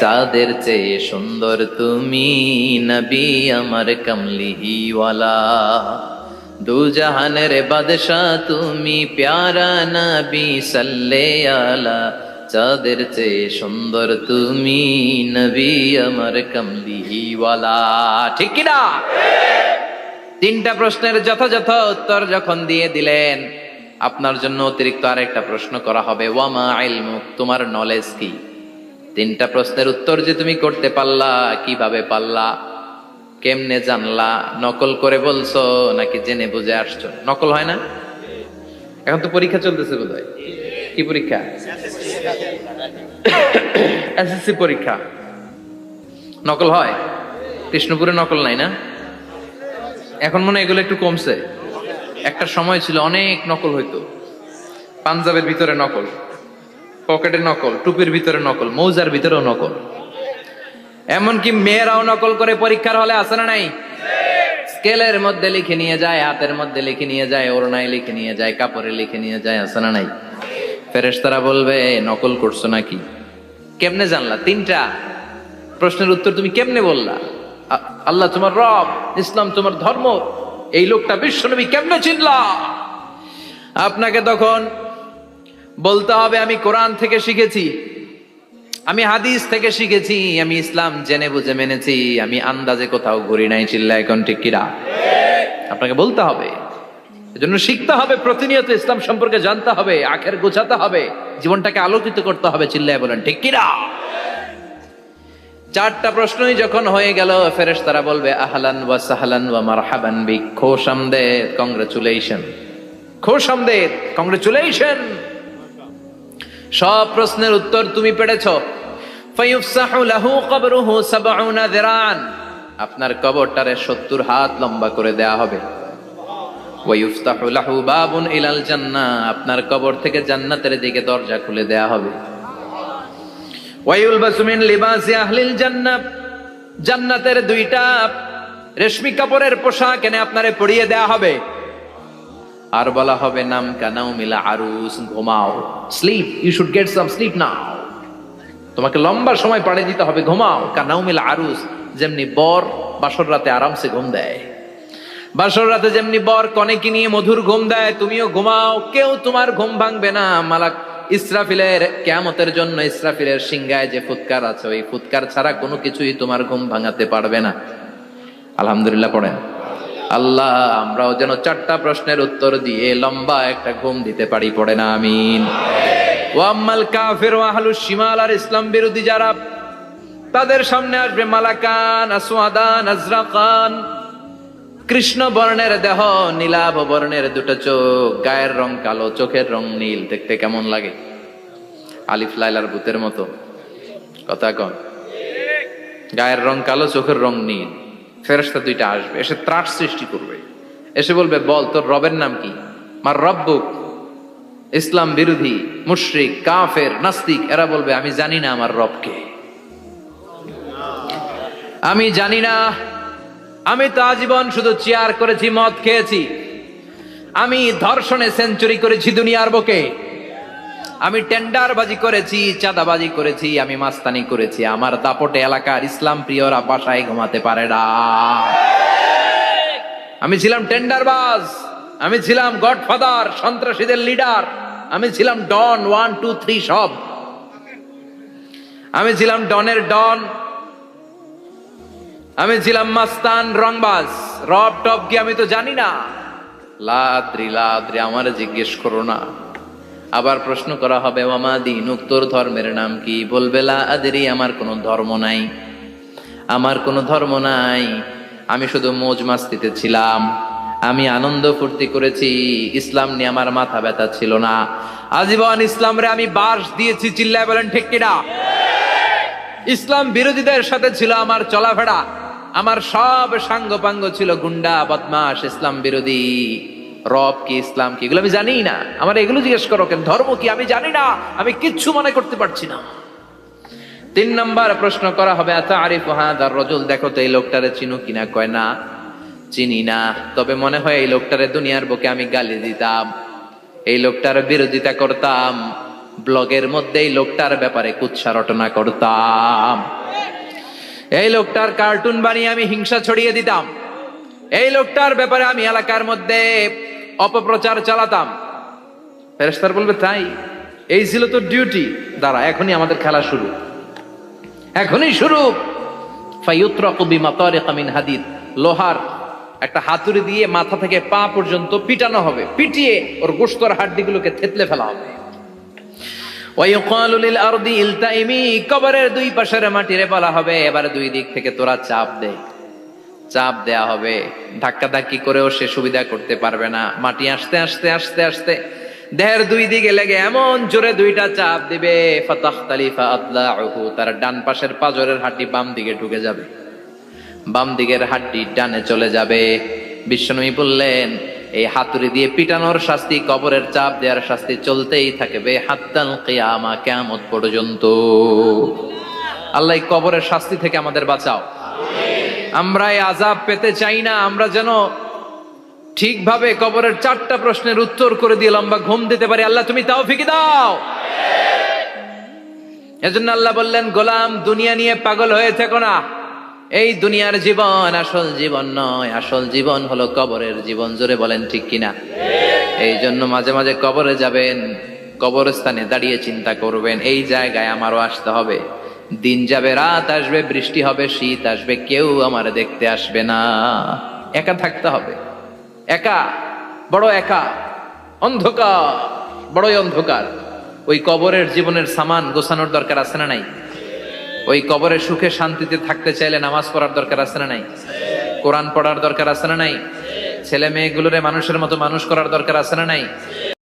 চাঁদের চেয়ে সুন্দর তুমি নবী আমার কমলিওয়ালা, দু জাহানের বাদশা তুমি প্যারা নবী সাল্লে আলা, চাঁদের চেয়ে সুন্দর তুমি নবী আমার কমলিওয়ালা, ঠিক কি না? 3টা প্রশ্নের যথাযথ উত্তর যখন দিয়ে দিলেন, আপনার জন্য অতিরিক্ত আরেকটা প্রশ্ন করা হবে, ওয়ামা ইলমুক, তোমার নলেজ কি? 3টা প্রশ্নের উত্তর যে তুমি করতে পারলা, কিভাবে পারলা, কেমনে জানলা? নকল করে বলছো নাকি জেনে বুঝে আসছো? নকল হয় না? এখন তো পরীক্ষা চলতেছে বোধহয়। কি পরীক্ষা? এসএসসি পরীক্ষা। নকল হয়? কৃষ্ণপুরে নকল নাই না? এখন মনে হয় এগুলো একটু কমছে। একটা সময় ছিল অনেক নকল হইতো। পাঞ্জাবের ভিতরে নকল, পকেটে নকল, টুপির ভিতরে নকল, মৌজার ভিতরেও নকল। এমনকি মেয়েরাও নকল করে পরীক্ষার হলে, আছে না নাই? স্কেলের মধ্যে লিখে নিয়ে যায়, হাতের মধ্যে লিখে নিয়ে যায়, ওড়নায় লিখে নিয়ে যায়, কাপড়ে লিখে নিয়ে যায়, আছে না নাই? ফেরেশতারা বলবে, নকল করছো নাকি? কেমনে জানলা? তিনটা প্রশ্নের উত্তর তুমি কেমনে বললা? আল্লাহ তোমার রব, ইসলাম তোমার ধর্ম, এই লোকটা বিশ্বনবী কেমনে চিনলা? আপনাকে তখন বলতে হবে আমি কোরআন থেকে শিখেছি, আমি হাদিস থেকে শিখেছি, আমি ইসলাম জেনে বুঝে মেনেছি, আমি আন্দাজে কোথাও ঘুরি নাই। চিল্লা এখন ঠিক কিনা? আপনাকে বলতে হবে। এজন্য শিখতে হবে, প্রতিনিয়ত ইসলাম সম্পর্কে জানতে হবে, আখের গোছাতে হবে, জীবনটাকে আলোকিত করতে হবে। চিল্লায় বলেন ঠিক কিনা? চারটা প্রশ্নই যখন হয়ে গেল, ফেরেশতারা বলবে আহলান ওয়া সাহলান ওয়া মারহাবান বিক, খোশামদেদ, কংগ্রেচুলেশন, খোশামদেদ, কংগ্রেচুলেশন। সব প্রশ্নের উত্তর তুমি পেরেছো। ফায়ুফসাহু লাহু কবরুহু ৭০ যিরান, আপনার কবরটারে ৭০ হাত লম্বা করে দেয়া হবে। ওয়া ইফতাহু লাহু বাবুন ইলাল জান্নাহ, আপনার কবর থেকে জান্নাতের দিকে দরজা খুলে দেয়া হবে। ওয়া ইউলবাসু মিন লিবাসি আহলিল জান্নাহ, জান্নাতের দুইটা রেশমি কাপড়ের পোশাক এনে আপনারে পরিয়ে দেয়া হবে। আর বলা হবে নাম কানাও মিলা আরুস, ঘুমাও, sleep, you should get some sleep now, তোমাকে লম্বা সময় পাড়ে দিতে হবে, ঘুমাও। কানাও মিলা আরুস, যেমনি বর বাসর রাতে আরামসে ঘুম দেয়, বাসর রাতে যেমনি বর কনেকে নিয়ে মধুর ঘুম দেয়, তুমিও ঘুমাও, কেউ তোমার ঘুম ভাঙবে না। মালাক ইসরাফিলের কিয়ামতের জন্য ইসরাফিলের সিংহায় যে ফুৎকার আছে, ওই ফুৎকার ছাড়া কোনো কিছুই তোমার ঘুম ভাঙাতে পারবে না। আলহামদুলিল্লাহ পড়েন। আল্লাহ আমরাও যেন চারটা প্রশ্নের উত্তর দিয়ে লম্বা একটা ঘুম দিতে পারি, পড়ে না আমিন। ওয়াম্মাল কাফির ওয়া আহলুশ শিমাল, আর ইসলাম বিরোধী যারা, তাদের সামনে আসবে মালাকান আসওয়াদান আজরাকান, কৃষ্ণ বর্ণের দেহ, নীলাভ বর্ণের দুটো চোখ, গায়ের রং কালো, চোখের রং নীল। দেখতে কেমন লাগে? আলিফ লাইলার ভূতের মতো। কথা কন। গায়ের রং কালো, চোখের রং নীল। ফেরেশতা দুইটা আসবে, এসে ত্রাস সৃষ্টি করবে, এসে বলবে বল তোর রবের নাম কি? মার রব্বুক। ইসলাম বিরোধী মুশরিক কাফের নাস্তিক এরা বলবে আমি জানি না আমার রবকে, আমি জানি না, আমি তো আজীবন শুধু চেয়ার করেছি, মদ খেয়েছি, আমি ধর্ষণে সেঞ্চুরি করেছি দুনিয়ার বুকে, আমি টেন্ডারবাজি করেছি, চাঁদাবাজি করেছি, আমি মাস্তানি করেছি, আমার দাপটে এলাকার ইসলাম প্রিয়রা বাসায় ঘুমাতে পারে না। আমি ছিলাম টেন্ডারবাজ, আমি ছিলাম গডফাদার, সন্ত্রাসীদের লিডার, আমি ছিলাম ডন 1 2 3 সব, আমি ছিলাম ডনের ডন, আমি ছিলাম মাস্তান রংবাজ। রব টপ কি আমি তো জানি না। লাদ্রি লাদ্রি, আমার জিজ্ঞেস করো না। আবার প্রশ্ন করা হবে ওয়ামা দীনুক, তোর ধর্মের নাম কি? বলবে লা আদরি, আমার কোনো ধর্ম নাই, আমার কোনো ধর্ম নাই, আমি শুধু মৌজ মাস্তিতে ছিলাম, আমি আনন্দ ফুর্তি করেছি, ইসলাম নিয়ে আমার মাথা ব্যথা ছিল না, আজীবন ইসলামরে আমি বাস দিয়েছি। চিল্লায় বলেন ঠিক কিনা? ইসলাম বিরোধীদের সাথে ছিল আমার চলাফেরা, আমার সব সাঙ্গপাঙ্গ ছিল গুন্ডা বদমাশ ইসলাম বিরোধী। রব কি, ইসলাম কি, এগুলো আমি জানি না। আমার এগুলো জিজ্ঞেস করো কেন? ধর্ম কি আমি জানি না, আমি কিচ্ছু মনে করতে পারছি না। 3 নম্বর প্রশ্ন করা হবে আতারিফু হাদার রাজুল, দেখো তো এই লোকটারে চিনো কিনা? কয় না, চিনি না, তবে মনে হয় এই লোকটারে দুনিয়ার বুকে আমি গালি দিতাম, এই লোকটার বিরোধিতা করতাম, ব্লগের মধ্যে এই লোকটার ব্যাপারে কুৎসা রটনা করতাম, এই লোকটার কার্টুন বানিয়ে আমি হিংসা ছড়িয়ে দিতাম, এই লোকটার ব্যাপারে আমি এলাকার মধ্যে অপপ্রচার চালাতাম। ফেরেশতারা বলবে তাই? এই ছিল তোর ডিউটি? দাঁড়া, এখনই আমাদের খেলা শুরু, এখনই শুরু। ফায়ুতরাকু বিমাতারিকা মিন হাদিদ, লোহার একটা হাতুড়ি দিয়ে মাথা থেকে পা পর্যন্ত পিটানো হবে, পিটিয়ে ওর গোশতর হাড্ডিগুলোকে থেতলে ফেলা হবে। ওয়ায়ুকালু লিল আরদি ইলতাইমি, কবরের দুই পাশের মাটিরে বলা হবে এবার দুই দিক থেকে তোরা চাপ দে, চাপ দেয়া হবে, ধাক্কা ধাক্কি করেও সে সুবিধা করতে পারবে না। মাটি আস্তে আস্তে আস্তে আস্তে দেহের দুই দিকে লেগে এমন জোরে দুইটা চাপ দিবে, ফাতাখতালিফা আদলাউহু, তার ডান পাশের পাজরের হাড্ডি বাম দিকে ঢুকে যাবে, বাম দিকের হাড্ডি ডানে চলে যাবে। বিশ্বনবী বললেন এই হাতুড়ি দিয়ে পিটানোর শাস্তি, কবরের চাপ দেওয়ার শাস্তি চলতেই থাকবে হাত্তাল কিয়ামা, কিয়ামত পর্যন্ত। আল্লাহ এই কবরের শাস্তি থেকে আমাদের বাঁচাও। আমরা এই আযাব পেতে চাই না, আমরা যেন ঠিকভাবে কবরের 4টা প্রশ্নের উত্তর করে দিয়ে লম্বা ঘুম দিতে পারি। আল্লাহ তুমি তৌফিক দাও। এজন্য আল্লাহ বললেন, গোলাম দুনিয়া নিয়ে পাগল হয়ে থেকো না। এই দুনিয়ার জীবন আসল জীবন নয়, আসল জীবন হলো কবরের জীবন। জোরে বলেন ঠিক কিনা? এই জন্য মাঝে মাঝে কবরে যাবেন, কবরস্থানে দাঁড়িয়ে চিন্তা করবেন, এই জায়গায় আমারও আসতে হবে। দিন যাবে, রাত আসবে, বৃষ্টি হবে, শীত আসবে, কেউ আমার দেখতে আসবে না। একা থাকতে হবে, একা, বড় একা, অন্ধকার, বড়ই অন্ধকার। ওই কবরের জীবনের সামান গোছানোর দরকার আছে না নাই? ওই কবরের সুখে শান্তিতে থাকতে চাইলে নামাজ পড়ার দরকার আছে না নাই? কোরআন পড়ার দরকার আছে না নাই? ছেলে মেয়েগুলোরে মানুষের মতো মানুষ করার দরকার আছে না নাই?